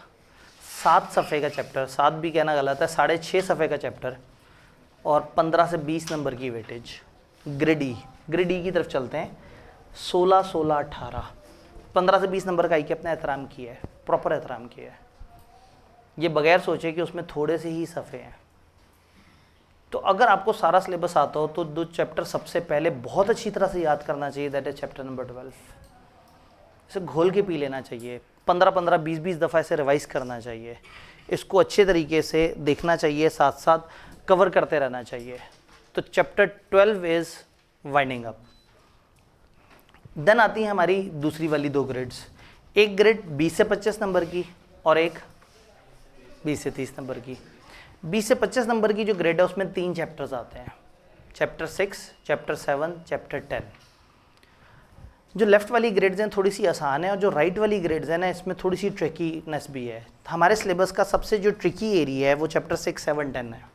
Speaker 1: 7 सफ़े का चैप्टर, 7 भी कहना गलत है, 6.5 सफ़े का चैप्टर और 15 से 20 नंबर की वेटेज। ग्रेड ई की तरफ चलते हैं। 16, 16, 18, 15 से 20 नंबर का आईकेएफ ने एहतराम किया है, प्रॉपर एहतराम किया है। ये बगैर सोचे कि उसमें थोड़े से ही सफ़े हैं। तो अगर आपको सारा सिलेबस आता हो तो 2 चैप्टर सबसे पहले बहुत अच्छी तरह से याद करना चाहिए, दैट इज चैप्टर नंबर 12। इसे घोल के पी लेना चाहिए, 15-15, 20-20 दफ़ा इसे रिवाइज़ करना चाहिए, इसको अच्छे तरीके से देखना चाहिए, साथ साथ कवर करते रहना चाहिए। तो chapter 12 is winding up. Then आती है हमारी दूसरी वाली दो ग्रेड्स, एक ग्रेड 20 से 25 नंबर की और एक 20 से 30 नंबर की। 20 से 25 नंबर की जो ग्रेड है उसमें 3 चैप्टर्स आते हैं, चैप्टर 6, चैप्टर 7, चैप्टर 10। जो लेफ्ट वाली ग्रेड्स हैं थोड़ी सी आसान है और जो राइट वाली ग्रेड्स हैं ना इसमें थोड़ी सी ट्रिकीनेस भी है। हमारे सिलेबस का सबसे जो ट्रिकी एरिया है वो चैप्टर 6, 7, 10 है।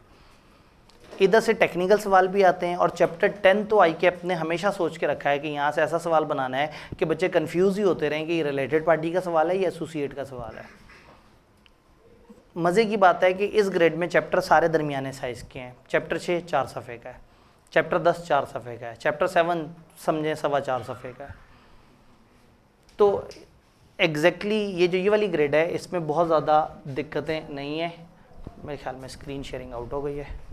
Speaker 1: इधर से टेक्निकल सवाल भी आते हैं और चैप्टर 10 तो ICAP ने हमेशा सोच के रखा है कि यहाँ से ऐसा सवाल बनाना है कि बच्चे कंफ्यूज ही होते रहें कि ये रिलेटेड पार्टी का सवाल है या एसोसिएट का सवाल है। मज़े की बात है कि इस ग्रेड में चैप्टर सारे दरमियाने साइज़ के हैं। चैप्टर 6 4 सफ़े का है, चैप्टर 10 4 सफ़े का है, चैप्टर 7 समझें 4.25 सफ़े का है। तो एग्जैक्टली ये वाली ग्रेड है इसमें बहुत ज़्यादा दिक्कतें नहीं है। मेरे ख्याल में स्क्रीन शेयरिंग आउट हो गई है।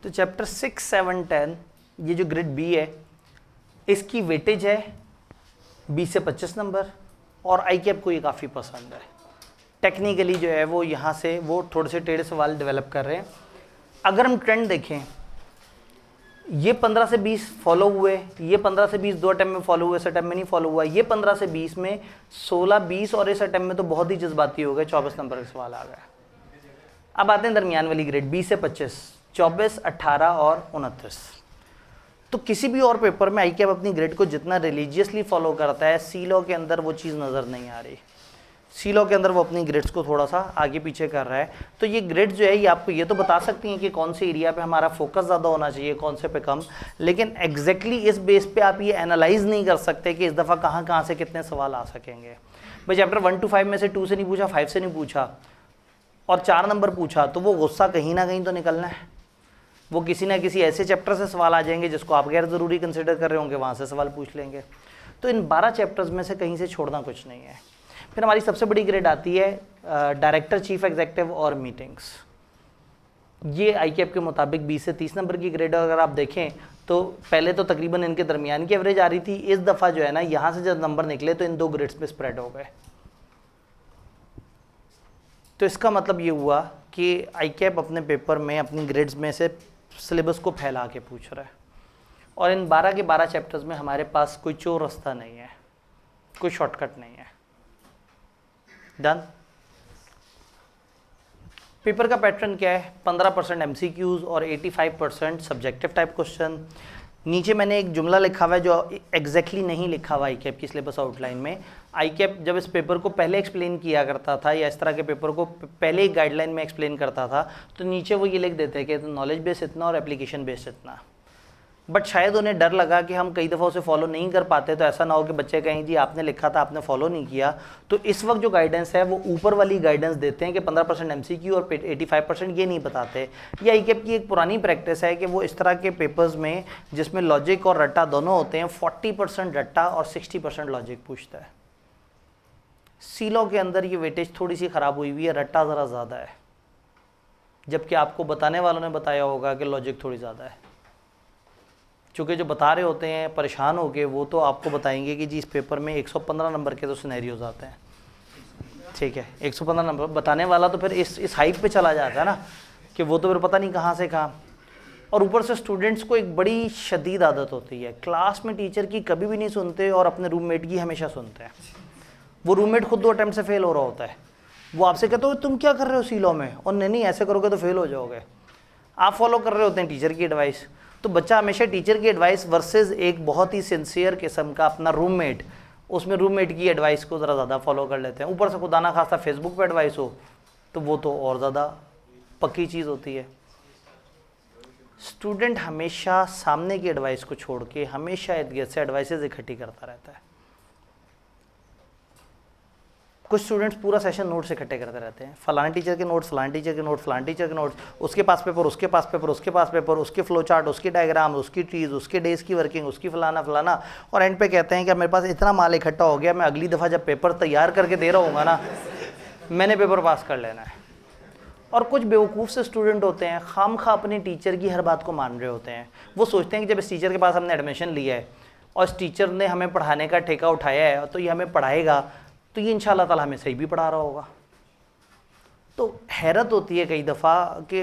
Speaker 1: तो चैप्टर 6, 7, 10 ये जो ग्रेड बी है इसकी वेटेज है 20 से 25 नंबर और ICAP को ये काफ़ी पसंद है। टेक्निकली जो है वो यहाँ से वो थोड़े से टेढ़े सवाल डेवलप कर रहे हैं। अगर हम ट्रेंड देखें, ये 15 से 20 फॉलो हुए, ये 15 से 20 दो अटैम्प में फॉलो हुए, इस अटैम्प में नहीं फॉलो हुआ, ये 15 से 20 में 16, 20 और इस अटैम्प में तो बहुत ही जज्बाती हो गए, 24 नंबर के सवाल आ गए। अब आते हैं दरमियान वाली ग्रेड 20 से 25, 24, 18 और 29। तो किसी भी और पेपर में ICAP अपनी ग्रेड को जितना रिलीजियसली फॉलो करता है, सी लॉ के अंदर वो चीज़ नज़र नहीं आ रही। सी लॉ के अंदर वो अपनी ग्रेड्स को थोड़ा सा आगे पीछे कर रहा है। तो ये ग्रेड जो है ये आपको ये तो बता सकती हैं कि कौन से एरिया पे हमारा फोकस ज़्यादा होना चाहिए, कौन से पे कम, लेकिन एग्जैक्टली इस बेस पे आप ये एनालाइज नहीं कर सकते कि इस दफ़ा कहाँ से कितने सवाल आ सकेंगे। भाई चैप्टर 1 to 5 में से 2 से नहीं पूछा, 5 से नहीं पूछा और 4 नंबर पूछा, तो वो गुस्सा कहीं ना कहीं तो निकलना है। वो किसी ना किसी ऐसे चैप्टर से सवाल आ जाएंगे जिसको आप गैर ज़रूरी कंसिडर कर रहे होंगे, वहाँ से सवाल पूछ लेंगे। तो इन 12 चैप्टर्स में से कहीं से छोड़ना कुछ नहीं है। फिर हमारी सबसे बड़ी ग्रेड आती है डायरेक्टर, चीफ एग्जीक्यूटिव और मीटिंग्स। ये ICAP के मुताबिक 20 से 30 नंबर की ग्रेड। अगर आप देखें तो पहले तो तकरीबन इनके दरमियान की एवरेज आ रही थी, इस दफ़ा जो है ना यहाँ से जब नंबर निकले तो इन 2 ग्रेड्स में स्प्रेड हो गए। तो इसका मतलब ये हुआ कि ICAP अपने पेपर में अपनी ग्रेड्स में से सिलेबस को फैला के पूछ रहा है और इन 12 के 12 चैप्टर्स में हमारे पास कोई चोर रास्ता नहीं है, कोई शॉर्टकट नहीं है। डन। पेपर का पैटर्न क्या है? 15% MCQs और 85% सब्जेक्टिव टाइप क्वेश्चन। नीचे मैंने एक जुमला लिखा हुआ है जो एग्जैक्टली नहीं लिखा हुआ ICAP की सिलेबस आउटलाइन में। ICAP जब इस पेपर को पहले एक्सप्लेन किया करता था या इस तरह के पेपर को पहले एक गाइडलाइन में एक्सप्लेन करता था तो नीचे वो ये लिख देते हैं कि नॉलेज बेस इतना और एप्लीकेशन बेस इतना। बट शायद उन्हें डर लगा कि हम कई दफ़ा उसे फॉलो नहीं कर पाते तो ऐसा ना हो कि बच्चे कहें जी आपने लिखा था आपने फॉलो नहीं किया। तो इस वक्त जो गाइडेंस है वो ऊपर वाली गाइडेंस देते हैं कि 15% MCQ और 85% ये नहीं बताते। ये ICAP की एक पुरानी प्रैक्टिस है कि वो इस तरह के पेपर्स में जिसमें लॉजिक और रट्टा दोनों होते हैं 40% रट्टा और 60% लॉजिक पूछता है। सी लॉ के अंदर ये वेटेज थोड़ी सी ख़राब हुई हुई है, रट्टा ज़रा ज़्यादा है, जबकि आपको बताने वालों ने बताया होगा कि लॉजिक थोड़ी ज़्यादा है। चूँकि जो बता रहे होते हैं परेशान हो के वो तो आपको बताएंगे कि जी इस पेपर में 115 नंबर के तो सिनेरियोज आते हैं, ठीक है। 115 नंबर बताने वाला तो फिर इस हाइप पे चला जाता है ना कि वो तो फिर पता नहीं कहाँ से कहाँ। और ऊपर से स्टूडेंट्स को एक बड़ी शदीद आदत होती है, क्लास में टीचर की कभी भी नहीं सुनते और अपने रूममेट की हमेशा सुनते हैं। वो रूममेट खुद 2 अटैम्प्ट से फेल हो रहा होता है, वो आपसे कहते हो तुम क्या कर रहे हो सी लॉ में, और नहीं ऐसे करोगे तो फेल हो जाओगे। आप फॉलो कर रहे होते हैं टीचर की एडवाइस। तो बच्चा हमेशा टीचर की एडवाइस वर्सेस एक बहुत ही सिंसियर किस्म का अपना रूममेट, उसमें रूममेट की एडवाइस को ज़रा ज़्यादा फॉलो कर लेते हैं। ऊपर से खुदा ना खास्ता फेसबुक पे एडवाइस हो तो वो तो और ज़्यादा पक्की चीज़ होती है। स्टूडेंट हमेशा सामने की एडवाइस को छोड़ के हमेशा इर्द गिर्द से एडवाइसेज इकट्ठी करता रहता है। कुछ स्टूडेंट्स पूरा सेशन नोट्स इकट्ठे करते रहते हैं, फलाने टीचर के नोट्स, फलाने टीचर के नोट्स, फलाने टीचर के नोट्स, उसके पास पेपर, उसके पास पेपर, उसके पास पेपर, उसके फ्लो चार्ट, उसकी डायग्राम, उसकी ट्रीज, उसके डेज की वर्किंग, उसकी फलाना फलाना, और एंड पे कहते हैं कि मेरे पास इतना माल इकट्ठा हो गया, मैं अगली दफ़ा जब पेपर तैयार करके दे रहा हूँगा ना, मैंने पेपर पास कर लेना है। और कुछ बेवकूफ़ से स्टूडेंट होते हैं, खामखा अपने टीचर की हर बात को मान रहे होते हैं। वो सोचते हैं कि जब इस टीचर के पास हमने एडमिशन लिया है और इस टीचर ने हमें पढ़ाने का ठेका उठाया है तो ये हमें पढ़ाएगा, तो ये इंशाल्लाह ताला हमें सही भी पढ़ा रहा होगा। तो हैरत होती है कई दफ़ा कि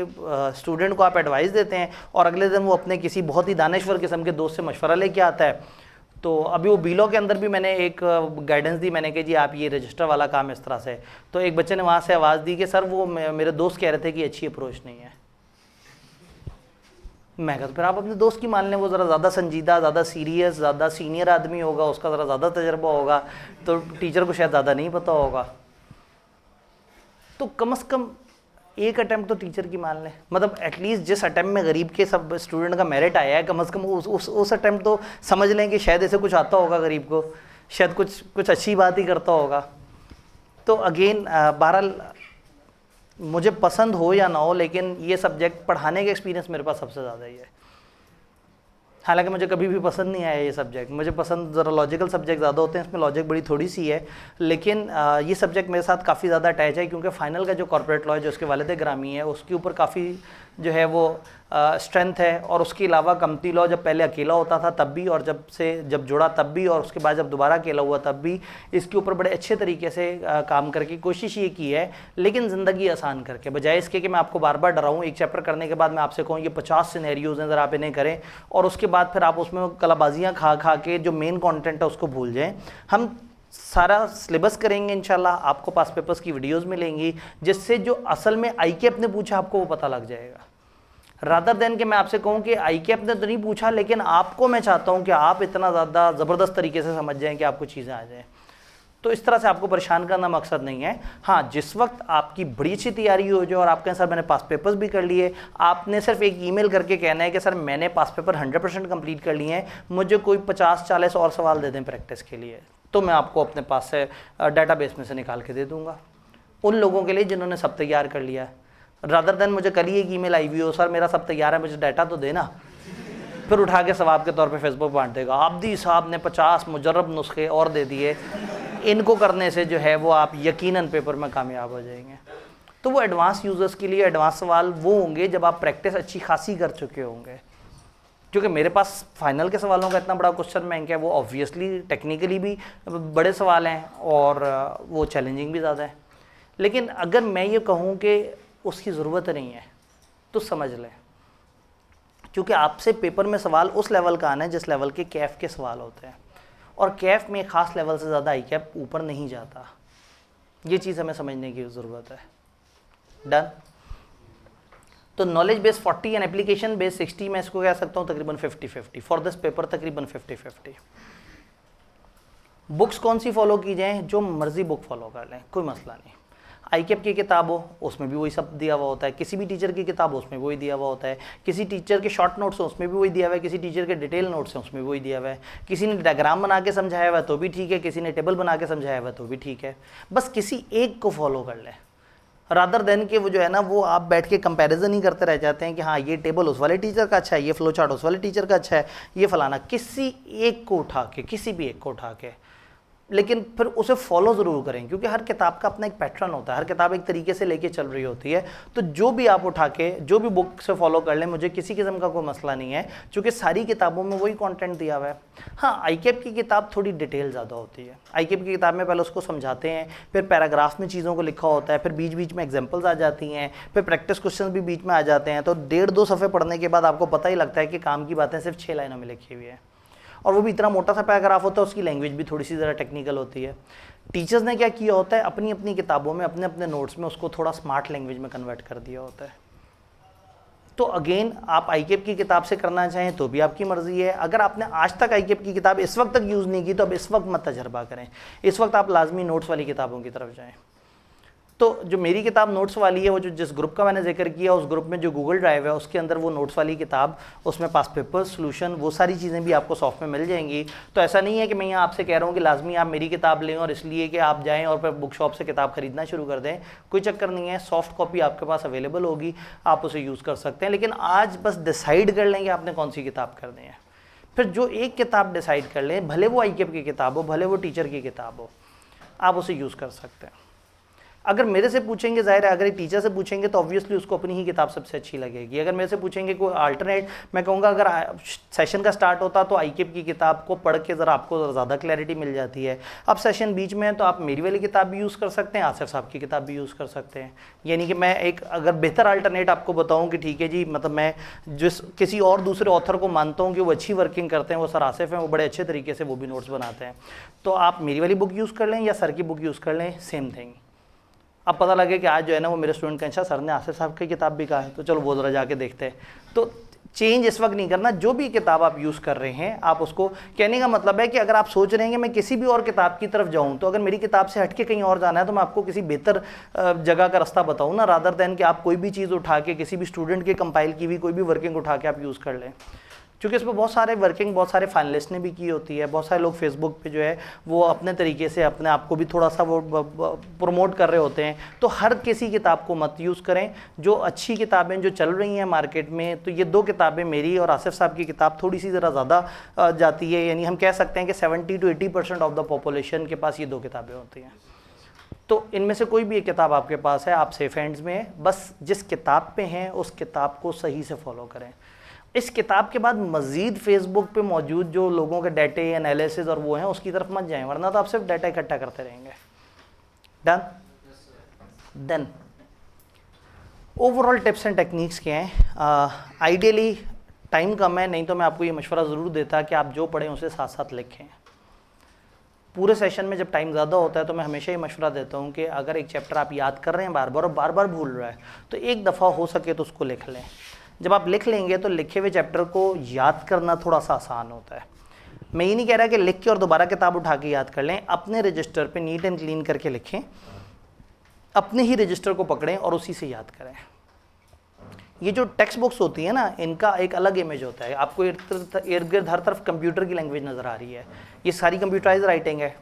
Speaker 1: स्टूडेंट को आप एडवाइस देते हैं और अगले दिन वो अपने किसी बहुत ही दानश्वर किस्म के दोस्त से मशवरा लेके आता है। तो अभी वो बीलो के अंदर भी मैंने एक गाइडेंस दी, मैंने कहा जी आप ये रजिस्टर वाला काम इस तरह से, तो एक बच्चे ने वहाँ से आवाज़ दी कि सर वो मेरे दोस्त कह रहे थे कि अच्छी अप्रोच नहीं है। मैं कहा तो फिर आप अपने दोस्त की मान लें, वो ज़रा ज़्यादा संजीदा, ज़्यादा सीरियस, ज़्यादा सीनियर आदमी होगा, उसका ज़रा ज़्यादा तजर्बा होगा, तो टीचर को शायद ज़्यादा नहीं पता होगा। तो कम से कम एक अटैम्प्ट तो टीचर की मान लें, मतलब एटलीस्ट जिस अटैम्प्ट में गरीब के सब स्टूडेंट का मेरिट आया है, कम से कम उस अटैम्प्ट तो समझ लें कि शायद ऐसे कुछ आता होगा गरीब को, शायद कुछ अच्छी बात ही करता होगा। तो अगेन बहरहाल मुझे पसंद हो या ना हो, लेकिन ये सब्जेक्ट पढ़ाने का एक्सपीरियंस मेरे पास सबसे ज़्यादा ही है। हालांकि मुझे कभी भी पसंद नहीं आया ये सब्जेक्ट, मुझे पसंद ज़रा लॉजिकल सब्जेक्ट ज़्यादा होते हैं, इसमें लॉजिक बड़ी थोड़ी सी है, लेकिन ये सब्जेक्ट मेरे साथ काफ़ी ज़्यादा अटैच है, क्योंकि फाइनल का जो कॉर्पोरेट लॉ है, जो उसके वालिद ग्रामी है, उसके ऊपर काफ़ी जो है वो स्ट्रेंथ है। और उसके अलावा कंपनी लॉ जब पहले अकेला होता था तब भी, और जब जुड़ा तब भी, और उसके बाद जब दोबारा अकेला हुआ तब भी, इसके ऊपर बड़े अच्छे तरीके से काम करके कोशिश ये की है, लेकिन ज़िंदगी आसान करके, बजाय इसके कि मैं आपको बार बार डराऊँ। एक चैप्टर करने के बाद मैं आपसे कहूँ ये 50 सिनेरियोज़ हैं, ज़रा आप इन्हें करें, और उसके बाद फिर आप उसमें कलाबाजियाँ खा के जो मेन कॉन्टेंट है उसको भूल जाएँ। हम सारा सिलेबस करेंगे इंशाल्लाह, आपको पास पेपर्स की वीडियोस मिलेंगी, जिससे जो असल में आईकेएप ने पूछा आपको वो पता लग जाएगा। रादर देन कि मैं आपसे कहूँ कि आईकेएप ने तो नहीं पूछा, लेकिन आपको मैं चाहता हूँ कि आप इतना ज़्यादा ज़बरदस्त तरीके से समझ जाएँ कि आपको चीज़ें आ जाएँ। तो इस तरह से आपको परेशान करना मकसद नहीं है। हाँ, जिस वक्त आपकी बड़ी अच्छी तैयारी हो जाए और आप कहें सर मैंने पास पेपर्स भी कर लिए, आपने सिर्फ एक ईमेल करके कहना है कि सर मैंने पास पेपर 100% कंप्लीट कर लिए हैं, मुझे कोई 50-40 और सवाल दे दें प्रैक्टिस के लिए, तो मैं आपको अपने पास से डाटाबेस में से निकाल के दे दूँगा उन लोगों के लिए जिन्होंने सब तैयार कर लिया है। रादर देन मुझे कल ही एक ईमेल आई हुई हो, सर मेरा सब तैयार है, मुझे डाटा तो देना, फिर उठा के सवाब के तौर पे फेसबुक बांट देगा, आब्दी साहब ने 50 मुजर्रब नुस्खे और दे दिए। इनको करने से जो है वो आप यकीनन पेपर में कामयाब हो जाएंगे। तो वो एडवांस यूज़र्स के लिए एडवांस सवाल वो होंगे जब आप प्रैक्टिस अच्छी खासी कर चुके होंगे। क्योंकि मेरे पास फाइनल के सवालों का इतना बड़ा क्वेश्चन बैंक है, वो ऑब्वियसली टेक्निकली भी बड़े सवाल हैं और वो चैलेंजिंग भी ज़्यादा है। लेकिन अगर मैं ये कहूँ कि उसकी ज़रूरत नहीं है तो समझ लें, क्योंकि आपसे पेपर में सवाल उस लेवल का आना है जिस लेवल के कैफ के सवाल होते हैं, और कैफ में ख़ास लेवल से ज़्यादा आई कैप ऊपर नहीं जाता। ये चीज़ हमें समझने की ज़रूरत है। डन। तो knowledge base 40 and application base 60, मैं इसको कह सकता हूँ तकरीबन 50-50 फॉर दिस पेपर, तकरीबन 50-50। बुक्स कौन सी फॉलो की जाएँ? जो मर्जी बुक फॉलो कर लें, कोई मसला नहीं। आईकेएप की किताब हो उसमें भी वही सब दिया हुआ होता है, किसी भी टीचर की किताब हो उसमें वही दिया हुआ होता है, किसी टीचर के शॉर्ट नोट्स हो उसमें भी वही दिया हुआ है, किसी टीचर के डिटेल नोट्स हैं उसमें भी वही दिया हुआ है, किसी ने डायग्राम बना के समझाया हुआ है तो भी ठीक है, किसी ने टेबल बना के समझाया हुआ है तो भी ठीक है। बस किसी एक को फॉलो कर लें, रादर देन के वो जो है ना वो आप बैठ के कंपैरिजन ही करते रह जाते हैं कि हाँ ये टेबल उस वाले टीचर का अच्छा है, ये फ्लो चार्ट उस वाले टीचर का अच्छा है, ये फलाना। किसी एक को उठा के, किसी भी एक को उठा के, लेकिन फिर उसे फॉलो ज़रूर करें, क्योंकि हर किताब का अपना एक पैटर्न होता है, हर किताब एक तरीके से लेके चल रही होती है। तो जो भी आप उठा के जो भी बुक से फॉलो कर लें, मुझे किसी किस्म का कोई मसला नहीं है, क्योंकि सारी किताबों में वही कंटेंट दिया हुआ है। हाँ, आईकेएप की किताब थोड़ी डिटेल ज़्यादा होती है। आईकेएप की किताब में पहले उसको समझाते हैं, फिर पैराग्राफ में चीज़ों को लिखा होता है, फिर बीच बीच में एग्जाम्पल्स आ जाती हैं, फिर प्रैक्टिस क्वेश्चन भी बीच में आ जाते हैं। तो 1.5-2 सफ़े पढ़ने के बाद आपको पता ही लगता है कि काम की बातें सिर्फ 6 लाइनों में लिखी हुई है, और वो भी इतना मोटा सा पैराग्राफ होता है, उसकी लैंग्वेज भी थोड़ी सी ज़रा टेक्निकल होती है। टीचर्स ने क्या किया होता है, अपनी अपनी किताबों में, अपने अपने नोट्स में उसको थोड़ा स्मार्ट लैंग्वेज में कन्वर्ट कर दिया होता है। तो अगेन आप आईकेएप की किताब से करना चाहें तो भी आपकी मर्ज़ी है। अगर आपने आज तक आईकेएप की किताब इस वक्त तक यूज़ नहीं की तो अब इस वक्त मत तजर्बा करें, इस वक्त आप लाजमी नोट्स वाली किताबों की तरफ जाएँ। तो जो मेरी किताब नोट्स वाली है, वो जो जिस ग्रुप का मैंने जिक्र किया, उस ग्रुप में जो गूगल ड्राइव है उसके अंदर वो नोट्स वाली किताब, उसमें पास पेपर, सोल्यूशन, वो सारी चीज़ें भी आपको सॉफ्ट में मिल जाएंगी। तो ऐसा नहीं है कि मैं यहाँ आपसे कह रहा हूँ कि लाजमी आप मेरी किताब लें और इसलिए कि आप जाएँ और फिर बुक शॉप से किताब खरीदना शुरू कर दें, कोई चक्कर नहीं है। सॉफ्ट कॉपी आपके पास अवेलेबल होगी, आप उसे यूज़ कर सकते हैं। लेकिन आज बस डिसाइड कर लें कि आपने कौन सी किताब करनी है, फिर जो एक किताब डिसाइड कर लें, भले वो ICAP की किताब हो, भले वो टीचर की किताब हो, आप उसे यूज़ कर सकते हैं। अगर मेरे से पूछेंगे, जाहिर है अगर एक टीचर से पूछेंगे तो ऑब्वियसली उसको अपनी ही किताब सबसे अच्छी लगेगी। अगर मेरे से पूछेंगे कोई अल्टरनेट, मैं कहूँगा अगर सेशन का स्टार्ट होता तो ICAP की किताब को पढ़ के ज़रा आपको ज़्यादा क्लैरिटी मिल जाती है। अब सेशन बीच में है तो आप मेरी वाली किताब भी यूज़ कर सकते हैं, आसिफ साहब की किताब भी यूज़ कर सकते हैं। यानी कि मैं एक अगर बेहतर अल्टरनेट आपको बताऊँ कि ठीक है जी, मतलब मैं जिस किसी और दूसरे ऑथर को मानता हूँ कि वो अच्छी वर्किंग करते हैं, वो सर आसिफ हैं, वो बड़े अच्छे तरीके से वो भी नोट्स बनाते हैं, तो आप मेरी वाली बुक यूज़ कर लें या सर की बुक यूज़ कर लें, सेम थिंग। अब पता लगे कि आज जो है ना वो मेरे स्टूडेंट का, अच्छा सर ने आसिफ साहब की किताब भी कहा है, तो चलो वो ज़रा जाके देखते हैं। तो चेंज इस वक्त नहीं करना, जो भी किताब आप यूज़ कर रहे हैं आप उसको, कहने का मतलब है कि अगर आप सोच रहे हैं कि मैं किसी भी और किताब की तरफ जाऊं, तो अगर मेरी किताब से हटके कहीं और जाना है तो मैं आपको किसी बेहतर जगह का रास्ता बताऊं ना, रादर दैन कि आप कोई भी चीज़ उठा के, किसी भी स्टूडेंट की कंपाइल की हुई कोई भी वर्किंग उठा के आप यूज़ कर लें। क्योंकि इसमें बहुत सारे वर्किंग बहुत सारे फाइनलिस्ट ने भी की होती है, बहुत सारे लोग फेसबुक पे जो है वो अपने तरीके से अपने आप को भी थोड़ा सा वो प्रमोट कर रहे होते हैं। तो हर किसी किताब को मत यूज़ करें। जो अच्छी किताबें जो चल रही हैं मार्केट में, तो ये दो किताबें, मेरी और आसिफ साहब की किताब थोड़ी सी ज़रा ज़्यादा जाती है। यानी हम कह सकते हैं कि 70 to 80% ऑफ द पॉपुलेशन के पास ये दो किताबें होती हैं। तो इनमें से कोई भी एक किताब आपके पास है, आप सेफ हैंड्स में है। बस जिस किताब पे हैं उस किताब को सही से फॉलो करें। इस किताब के बाद मज़ीद फेसबुक पे मौजूद जो लोगों के डाटे एनालिसिस और वो हैं उसकी तरफ मत जाएं, वरना तो आप सिर्फ डाटा इकट्ठा करते रहेंगे। Done. Overall tips and techniques क्या हैं? आइडियली टाइम कम है, नहीं तो मैं आपको ये मशवरा ज़रूर देता कि आप जो पढ़ें उसे साथ साथ लिखें। पूरे सेशन में जब टाइम ज़्यादा होता है तो मैं हमेशा ही मशवरा देता हूँ कि अगर एक चैप्टर आप याद कर रहे हैं बार बार और बार बार भूल रहा है, तो एक दफ़ा हो सके तो उसको लिख लें। जब आप लिख लेंगे तो लिखे हुए चैप्टर को याद करना थोड़ा सा आसान होता है। मैं ये नहीं कह रहा कि लिख के और दोबारा किताब उठा के याद कर लें, अपने रजिस्टर पे नीट एंड क्लीन करके लिखें, अपने ही रजिस्टर को पकड़ें और उसी से याद करें। ये जो टेक्स्ट बुक्स होती है ना, इनका एक अलग इमेज होता है। आपको इर्द गिर्द हर तरफ कंप्यूटर की लैंग्वेज नज़र आ रही है, ये सारी कंप्यूटराइज राइटिंग है,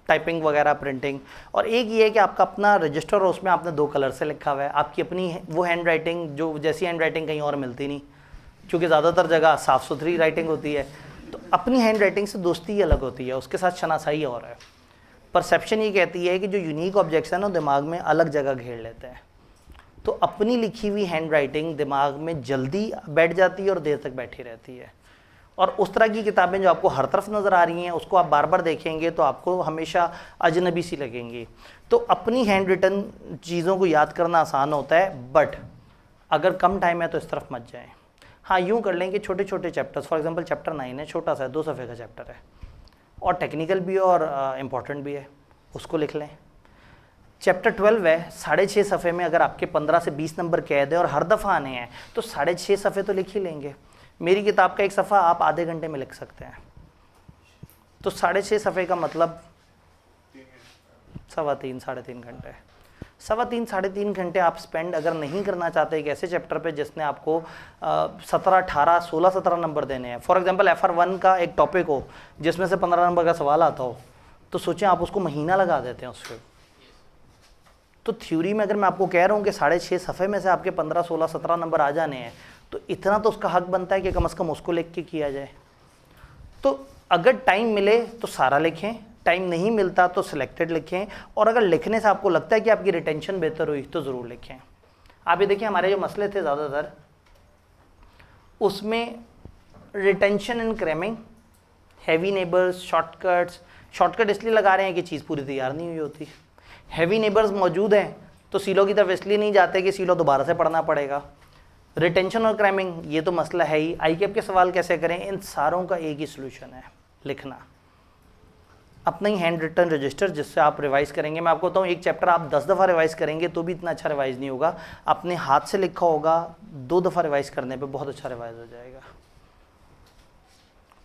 Speaker 1: टाइपिंग वगैरह, प्रिंटिंग। और एक ये है कि आपका अपना रजिस्टर और उसमें आपने 2 कलर से लिखा हुआ है, आपकी अपनी वो हैंड राइटिंग जो जैसी हैंड राइटिंग कहीं और मिलती नहीं, क्योंकि ज़्यादातर जगह साफ़ सुथरी राइटिंग होती है। तो अपनी हैंड राइटिंग से दोस्ती ही अलग होती है, उसके साथ शनासाई और है। परसेप्शन ये कहती है कि जो यूनिक ऑब्जेक्ट्स हैं ना दिमाग में अलग जगह घेर लेते हैं। तो अपनी लिखी हुई हैंड राइटिंग दिमाग में जल्दी बैठ जाती है और देर तक बैठी रहती है। और उस तरह की किताबें जो आपको हर तरफ नज़र आ रही हैं उसको आप बार बार देखेंगे तो आपको हमेशा अजनबी सी लगेंगी। तो अपनी हैंड रिटन चीज़ों को याद करना आसान होता है, बट अगर कम टाइम है तो इस तरफ मत जाएं। हाँ, यूँ कर लें कि छोटे छोटे चैप्टर्स, फॉर एग्जांपल चैप्टर 9 है, छोटा सा 2 सफ़े का चैप्टर है और टेक्निकल भी है और इम्पॉर्टेंट भी है, उसको लिख लें। चैप्टर 12 है, 6.5 सफ़े में अगर आपके 15 से 20 नंबर कैद है और हर दफ़ा आने हैं तो 6.5 सफ़े तो लिख ही लेंगे। मेरी किताब का एक सफ़ा आप आधे घंटे में लिख सकते हैं, तो 6.5 सफ़े का मतलब 3.25 साढ़े 3 घंटे। 3.25 साढ़े 3 घंटे आप स्पेंड अगर नहीं करना चाहते एक ऐसे चैप्टर पे जिसने आपको 17, 18, 16, 17 नंबर देने हैं। फॉर एग्जांपल FR1 का एक टॉपिक हो जिसमें से 15 नंबर का सवाल आता हो, तो सोचें आप उसको महीना लगा देते हैं उस पर। तो थ्योरी में अगर मैं आपको कह रहा हूँ कि 6.5 सफ़े में से आपके 15, 16, 17 नंबर आ जाने हैं, तो इतना तो उसका हक बनता है कि कम से कम उसको लिख के किया जाए। तो अगर टाइम मिले तो सारा लिखें, टाइम नहीं मिलता तो सिलेक्टेड लिखें, और अगर लिखने से आपको लगता है कि आपकी रिटेंशन बेहतर हुई तो ज़रूर लिखें। आप ये देखिए, हमारे जो मसले थे ज़्यादातर उसमें retention and cramming, heavy neighbours, shortcut इसलिए लगा रहे हैं कि चीज़ पूरी तैयार नहीं हुई होती। हैवी नेबर्स मौजूद हैं तो सीलो की तरफ इसलिए नहीं जाते कि सीलो दोबारा से पढ़ना पड़ेगा। रिटेंशन और क्रैमिंग ये तो मसला है ही। ICAP के सवाल कैसे करें, इन सारों का एक ही सलूशन है, लिखना। अपना ही हैंड रिटन रजिस्टर जिससे आप रिवाइज़ करेंगे। मैं आपको बताऊँ, एक चैप्टर आप 10 दफ़ा रिवाइज़ करेंगे तो भी इतना अच्छा रिवाइज़ नहीं होगा। अपने हाथ से लिखा होगा 2 दफ़ा रिवाइज़ करने पे बहुत अच्छा रिवाइज़ हो जाएगा।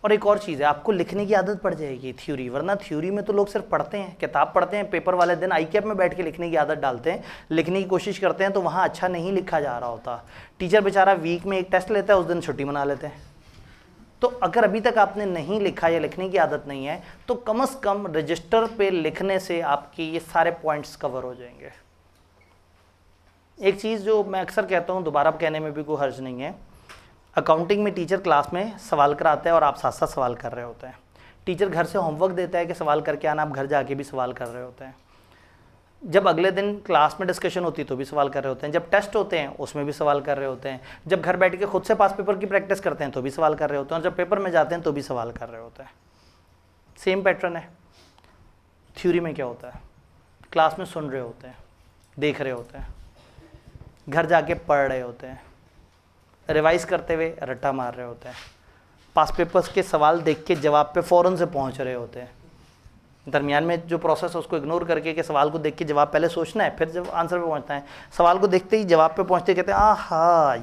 Speaker 1: और एक और चीज़ है, आपको लिखने की आदत पड़ जाएगी थ्योरी, वरना थ्योरी में तो लोग सिर्फ पढ़ते हैं, किताब पढ़ते हैं, पेपर वाले दिन आई कैप में बैठ के लिखने की आदत डालते हैं, लिखने की कोशिश करते हैं तो वहाँ अच्छा नहीं लिखा जा रहा होता। टीचर बेचारा वीक में एक टेस्ट लेता है, उस दिन छुट्टी मना लेते हैं। तो अगर अभी तक आपने नहीं लिखा या लिखने की आदत नहीं है तो कम से कम रजिस्टर पे लिखने से आपके ये सारे पॉइंट्स कवर हो जाएंगे। एक चीज़ जो मैं अक्सर कहता हूँ, दोबारा कहने में भी कोई हर्ज नहीं है, अकाउंटिंग में टीचर क्लास में सवाल कराता है और आप साथ साथ सवाल कर रहे होते हैं। टीचर घर से होमवर्क देता है कि सवाल करके आना, आप घर जाके भी सवाल कर रहे होते हैं। जब अगले दिन क्लास में डिस्कशन होती है तो भी सवाल कर रहे होते हैं, जब टेस्ट होते हैं उसमें भी सवाल कर रहे होते हैं, जब घर बैठ के खुद से पास पेपर की प्रैक्टिस करते हैं तो भी सवाल कर रहे होते हैं, और जब पेपर में जाते हैं तो भी सवाल कर रहे होते हैं। सेम पैटर्न है। थ्योरी में क्या होता है, क्लास में सुन रहे होते हैं, देख रहे होते हैं, घर जाके पढ़ रहे होते हैं, रिवाइज करते हुए रट्टा मार रहे होते हैं, पास पेपर्स के सवाल देख के जवाब पे फ़ौरन से पहुंच रहे होते हैं। दरमियान में जो प्रोसेस है उसको इग्नोर करके कि सवाल को देख के जवाब पहले सोचना है, फिर जब आंसर पे पहुंचना है, सवाल को देखते ही जवाब पे पहुंचते कहते हैं आहा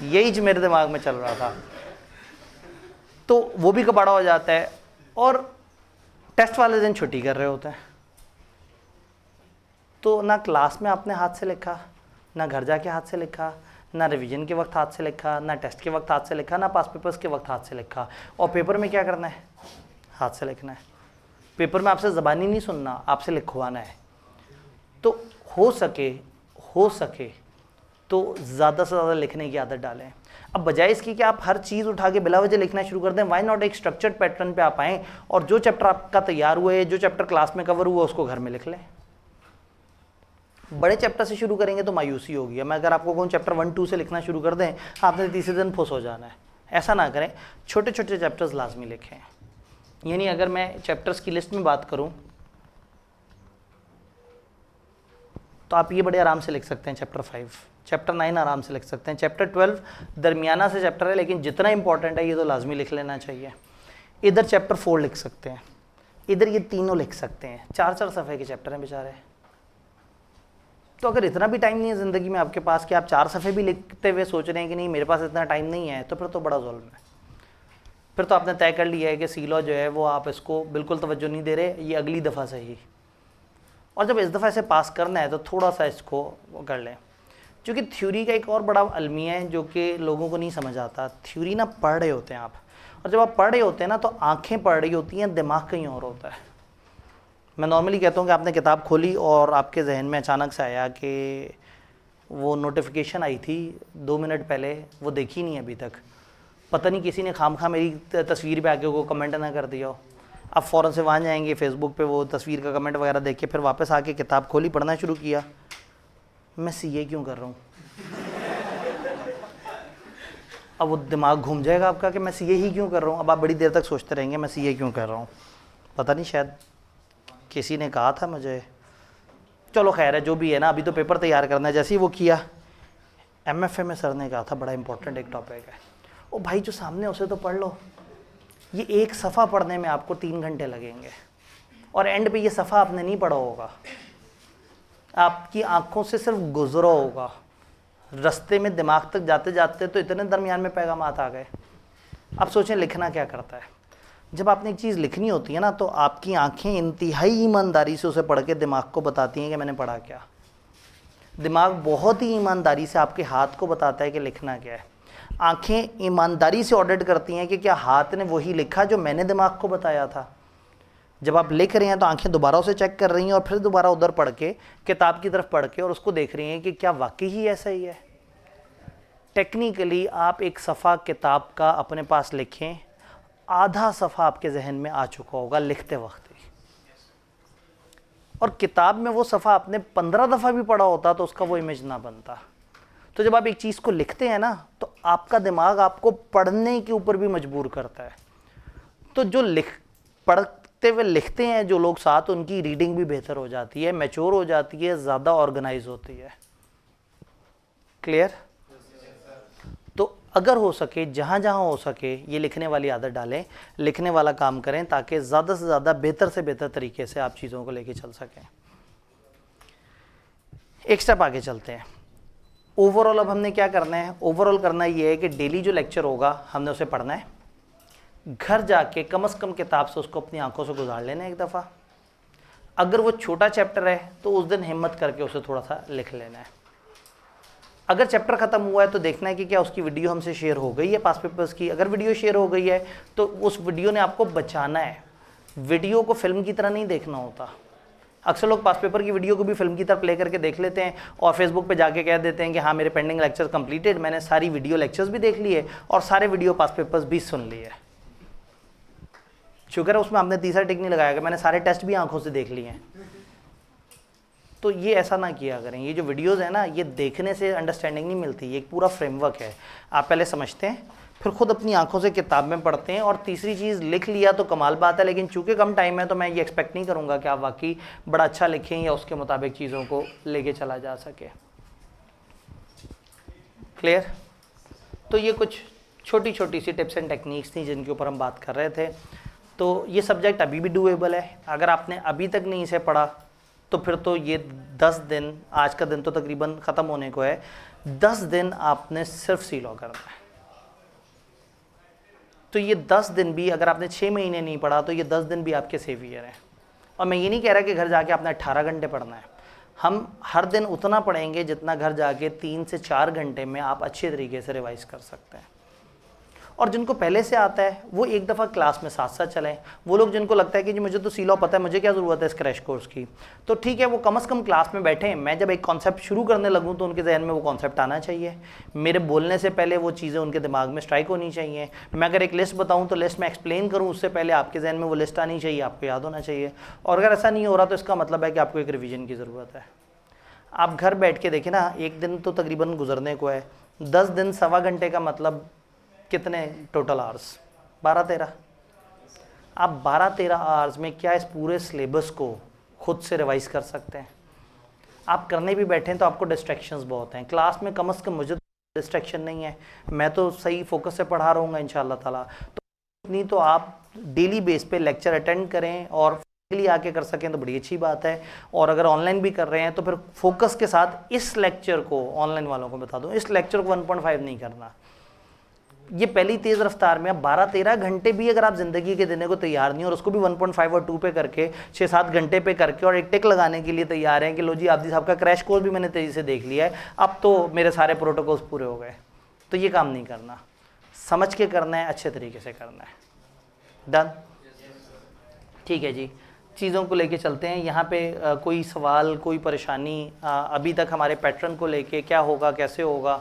Speaker 1: यही मेरे दिमाग में चल रहा था। तो वो भी कबाड़ा हो जाता है। और टेस्ट वाले दिन छुट्टी कर रहे होते हैं, तो ना क्लास में आपने हाथ से लिखा, ना घर जाके हाथ से लिखा, ना रिवीजन के वक्त हाथ से लिखा, ना टेस्ट के वक्त हाथ से लिखा, ना पास पेपर्स के वक्त हाथ से लिखा। और पेपर में क्या करना है, हाथ से लिखना है। पेपर में आपसे ज़बानी नहीं सुनना, आपसे लिखवाना है। तो हो सके तो ज़्यादा से ज़्यादा लिखने की आदत डालें। अब बजाय इसकी कि आप हर चीज़ उठा के बिला वजह लिखना शुरू कर दें, वाई नॉट एक स्ट्रक्चर्ड पैटर्न पे आप आएँ और जो चैप्टर आपका तैयार हुआ है, जो चैप्टर क्लास में कवर हुआ उसको घर में लिख लें। बड़े चैप्टर से शुरू करेंगे तो मायूसी होगी। मैं अगर आपको कौन चैप्टर 1-2 से लिखना शुरू कर दें, आपने तीसरे दिन फुस हो जाना है। ऐसा ना करें, छोटे छोटे चैप्टर्स लाजमी लिखें। यानी अगर मैं चैप्टर्स की लिस्ट में बात करूं तो आप ये बड़े आराम से लिख सकते हैं, चैप्टर 5, चैप्टर 9 आराम से लिख सकते हैं, चैप्टर 12 दरमियाना से चैप्टर है लेकिन जितना इंपॉर्टेंट है ये तो लाजमी लिख लेना चाहिए। इधर चैप्टर 4 लिख सकते हैं, इधर ये तीनों लिख सकते हैं। 4-4 सफ़े के चैप्टर हैं बेचारे। तो अगर इतना भी टाइम नहीं है ज़िंदगी में आपके पास कि आप 4 सफ़े भी लिखते हुए सोच रहे हैं कि नहीं मेरे पास इतना टाइम नहीं है, तो फिर तो बड़ा जुल्म है। फिर तो आपने तय कर लिया है कि सीलो जो है वो आप इसको बिल्कुल तवज्जो नहीं दे रहे, ये अगली दफ़ा से ही। और जब इस दफ़ा इसे पास करना है तो थोड़ा सा इसको वो कर लें। क्योंकि थ्योरी का एक और बड़ा अलमिया है जो कि लोगों को नहीं समझ आता। थ्योरी ना पढ़ रहे होते हैं आप, और जब आप पढ़ रहे होते हैं ना तो आँखें पढ़ रही होती हैं, दिमाग कहीं और होता है। मैं नॉर्मली कहता हूँ कि आपने किताब खोली और आपके जहन में अचानक से आया कि वो नोटिफिकेशन आई थी 2 मिनट पहले, वो देखी नहीं अभी तक, पता नहीं किसी ने खामखा मेरी तस्वीर पे आके वो कमेंट ना कर दिया हो। आप फ़ौरन से वहाँ जाएंगे, फेसबुक पे वो तस्वीर का कमेंट वगैरह देख के फिर वापस आके किताब खोली, पढ़ना शुरू किया, मैं सीए क्यों कर रहा हूँ। अब वो दिमाग घूम जाएगा आपका कि मैं सीए ही क्यों कर रहा हूँ। अब आप बड़ी देर तक सोचते रहेंगे मैं सीए क्यों कर रहा हूँ, पता नहीं शायद किसी ने कहा था मुझे, चलो खैर है जो भी है ना, अभी तो पेपर तैयार करना है। जैसे ही वो किया, एमएफए में सर ने कहा था बड़ा इंपॉर्टेंट एक टॉपिक है, ओ भाई जो सामने उसे तो पढ़ लो। ये एक सफ़ा पढ़ने में आपको 3 घंटे लगेंगे और एंड पे ये सफ़ा आपने नहीं पढ़ा होगा, आपकी आंखों से सिर्फ गुजरा होगा। रास्ते में दिमाग तक जाते जाते तो इतने दरमियान में पैगामात आ गए। अब सोचें लिखना क्या करता है। जब आपने एक चीज़ लिखनी होती है ना तो आपकी आंखें इंतहाई ईमानदारी से उसे पढ़ के दिमाग को बताती हैं कि मैंने पढ़ा क्या। दिमाग बहुत ही ईमानदारी से आपके हाथ को बताता है कि लिखना क्या है। आंखें ईमानदारी से ऑडिट करती हैं कि क्या हाथ ने वही लिखा जो मैंने दिमाग को बताया था। जब आप लिख रहे हैं तो आंखें दोबारा उसे चेक कर रही हैं और फिर दोबारा उधर पढ़ के किताब की तरफ पढ़ के और उसको देख रही हैं कि क्या वाकई ही ऐसा ही है। टेक्निकली आप एक सफ़ा किताब का अपने पास लिखें, आधा सफ़ा आपके जहन में आ चुका होगा लिखते वक्त ही। और किताब में वो सफ़ा आपने 15 दफ़ा भी पढ़ा होता तो उसका वो इमेज ना बनता। तो जब आप एक चीज़ को लिखते हैं ना तो आपका दिमाग आपको पढ़ने के ऊपर भी मजबूर करता है। तो जो पढ़ते हुए लिखते हैं जो लोग साथ, उनकी रीडिंग भी बेहतर हो जाती है, मैच्योर हो जाती है, ज़्यादा ऑर्गेनाइज होती है। क्लियर? तो अगर हो सके, जहाँ जहाँ हो सके, ये लिखने वाली आदत डालें, लिखने वाला काम करें ताकि ज़्यादा से ज़्यादा बेहतर से बेहतर तरीके से आप चीज़ों को लेके चल सकें। एक स्टेप आगे चलते हैं। ओवरऑल अब हमने क्या करना है, ओवरऑल करना ये है कि डेली जो लेक्चर होगा हमने उसे पढ़ना है, घर जाके कम से कम किताब से उसको अपनी आंखों से गुजार लेना है एक दफ़ा। अगर वो छोटा चैप्टर है तो उस दिन हिम्मत करके उसे थोड़ा सा लिख लेना है। अगर चैप्टर ख़त्म हुआ है तो देखना है कि क्या उसकी वीडियो हमसे शेयर हो गई है पास पेपर्स की। अगर वीडियो शेयर हो गई है तो उस वीडियो ने आपको बचाना है। वीडियो को फिल्म की तरह नहीं देखना होता। अक्सर लोग पास पेपर की वीडियो को भी फिल्म की तरह प्ले करके देख लेते हैं और फेसबुक पे जाके कह देते हैं कि हाँ मेरे पेंडिंग लेक्चर कंप्लीटेड, मैंने सारी वीडियो लेक्चर्स भी देख लिए और सारे वीडियो पास पेपर्स भी सुन लिए। शुक्र है उसमें आपने तीसरा टिक नहीं लगाया कि मैंने सारे टेस्ट भी आंखों से देख लिए हैं। तो ये ऐसा ना किया करें। ये जो वीडियोज़ है ना, ये देखने से अंडरस्टैंडिंग नहीं मिलती, ये एक पूरा फ्रेमवर्क है। आप पहले समझते हैं, फिर खुद अपनी आंखों से किताब में पढ़ते हैं। और तीसरी चीज़, लिख लिया तो कमाल बात है, लेकिन चूंकि कम टाइम है तो मैं ये एक्सपेक्ट नहीं करूँगा कि आप वाकई बड़ा अच्छा लिखें या उसके मुताबिक चीज़ों को लेके चला जा सके। क्लियर? तो ये कुछ छोटी छोटी सी टिप्स एंड टेक्निक्स थी जिनके ऊपर हम बात कर रहे थे। तो ये सब्जेक्ट अभी भी डूएबल है। अगर आपने अभी तक नहीं इसे पढ़ा तो फिर तो ये 10 दिन, आज का दिन तो तकरीबन ख़त्म होने को है, 10 दिन आपने सिर्फ सी लॉ करना है। तो ये 10 दिन भी अगर आपने 6 महीने नहीं पढ़ा तो ये 10 दिन भी आपके सेवियर हैं। और मैं ये नहीं कह रहा कि घर जाके आपने 18 घंटे पढ़ना है। हम हर दिन उतना पढ़ेंगे जितना घर जाके 3 से 4 घंटे में आप अच्छे तरीके से रिवाइज कर सकते हैं। और जिनको पहले से आता है वो एक दफ़ा क्लास में साथ साथ चलें। वो लोग जिनको लगता है कि जी मुझे तो सी लॉ पता है, मुझे क्या ज़रूरत है इस क्रैश कोर्स की, तो ठीक है, वो कम से कम क्लास में बैठें। मैं जब एक कॉन्सेप्ट शुरू करने लगूँ तो उनके जहन में वो कॉन्सेप्ट आना चाहिए। मेरे बोलने से पहले वो चीज़ें उनके दिमाग में स्ट्राइक होनी चाहिए। मैं अगर एक लिस्ट बताऊँ तो लिस्ट में एक्सप्लेन करूँ, उससे पहले आपके जहन में वो लिस्ट आनी चाहिए, आपको याद होना चाहिए। और अगर ऐसा नहीं हो रहा तो इसका मतलब है कि आपको एक रिविज़न की ज़रूरत है। आप घर बैठ के देखें ना, एक दिन तो तकरीबन गुजरने को है, 10 दिन सवा घंटे का मतलब कितने टोटल आवर्स? 12-13। आप 12-13 आवर्स में क्या इस पूरे सिलेबस को खुद से रिवाइज कर सकते हैं? आप करने भी बैठें तो आपको डिस्ट्रैक्शंस बहुत हैं। क्लास में कम से कम मुझे डिस्ट्रैक्शन नहीं है, मैं तो सही फोकस से पढ़ा रहूँगा इंशाल्लाह ताला। तो इतनी तो आप डेली बेस पे लेक्चर अटेंड करें और डेली आके कर सकें तो बड़ी अच्छी बात है। और अगर ऑनलाइन भी कर रहे हैं तो फिर फोकस के साथ इस लेक्चर को, ऑनलाइन वालों को बता दूँ, इस लेक्चर को 1.5 नहीं करना। ये पहली तेज़ रफ्तार में। अब 12-13 घंटे भी अगर आप ज़िंदगी के देने को तैयार नहीं और उसको भी 1.5 और 2 पे करके 6-7 घंटे पे करके और एक टिक लगाने के लिए तैयार हैं कि लो जी आब्दी साहब का क्रैश कोर्स भी मैंने तेज़ी से देख लिया है, अब तो मेरे सारे प्रोटोकॉल्स पूरे हो गए, तो ये काम नहीं करना। समझ के करना है, अच्छे तरीके से करना है। डन? ठीक है जी, चीज़ों को लेके चलते हैं। यहाँ पे कोई सवाल, कोई परेशानी अभी तक हमारे पैटर्न को लेके, क्या होगा, कैसे होगा?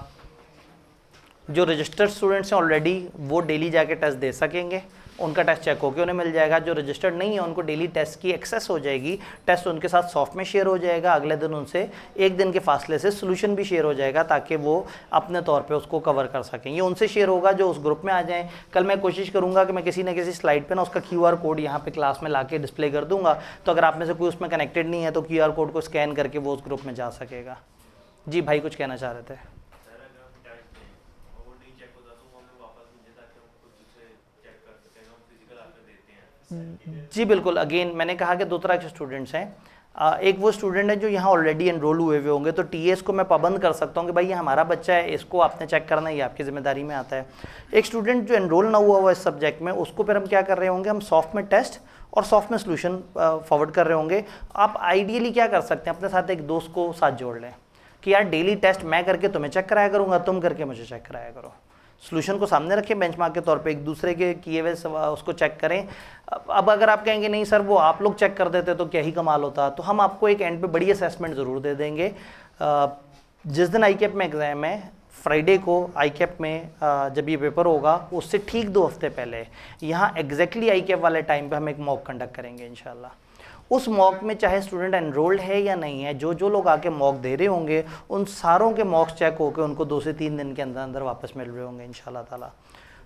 Speaker 1: जो रजिस्टर्ड स्टूडेंट्स हैं ऑलरेडी वो डेली जाके टेस्ट दे सकेंगे, उनका टेस्ट चेक होकर उन्हें मिल जाएगा। जो रजिस्टर्ड नहीं है उनको डेली टेस्ट की एक्सेस हो जाएगी, टेस्ट उनके साथ सॉफ्ट में शेयर हो जाएगा। अगले दिन उनसे 1 दिन के फासले से सोल्यूशन भी शेयर हो जाएगा ताकि वो अपने तौर पे उसको कवर कर सकें। ये उनसे शेयर होगा जो उस ग्रुप में आ जाएं। कल मैं कोशिश करूँगा कि मैं किसी न किसी स्लाइड पर ना उसका QR कोड यहाँ पर क्लास में ला के डिस्प्ले कर दूँगा, तो अगर आप में से कोई उसमें कनेक्टेड नहीं है तो QR कोड को स्कैन करके वो उस ग्रुप में जा सकेगा। जी भाई कुछ कहना चाह रहे थे? जी बिल्कुल। अगेन मैंने कहा कि 2 तरह के स्टूडेंट्स हैं। एक वो स्टूडेंट है जो यहाँ ऑलरेडी एनरोल हुए हुए होंगे, तो TAs को मैं पाबंद कर सकता हूँ कि भाई ये हमारा बच्चा है, इसको आपने चेक करना है, ये आपकी जिम्मेदारी में आता है। एक स्टूडेंट जो एनरोल ना हुआ हुआ इस सब्जेक्ट में, उसको फिर हम क्या कर रहे होंगे, हम सॉफ्ट में टेस्ट और सॉफ्ट में सोल्यूशन फॉरवर्ड कर रहे होंगे। आप आइडियली क्या कर सकते हैं, अपने साथ एक दोस्त को साथ जोड़ लें कि यार डेली टेस्ट मैं करके तुम्हें चेक कराया करूँगा, तुम करके मुझे चेक कराया करो। सोल्यूशन को सामने रखें बेंचमार्क के तौर पे, एक दूसरे के किए हुए उसको चेक करें। अब अगर आप कहेंगे नहीं सर वो आप लोग चेक कर देते तो क्या ही कमाल होता, तो हम आपको एक एंड पे बड़ी असेसमेंट ज़रूर दे देंगे। जिस दिन ICAP में एग्ज़ाम है, फ्राइडे को ICAP में जब ये पेपर होगा उससे ठीक 2 हफ्ते पहले यहाँ एग्जैक्टली ICAP वाले टाइम पे हम एक मॉक कंडक्ट करेंगे इंशाल्लाह। उस मॉक में चाहे स्टूडेंट एनरोल्ड है या नहीं है, जो लोग आके मॉक दे रहे होंगे उन सारों के मॉक्स चेक होकर उनको 2 से 3 दिन के अंदर अंदर वापस मिल रहे होंगे इंशाल्लाह ताला।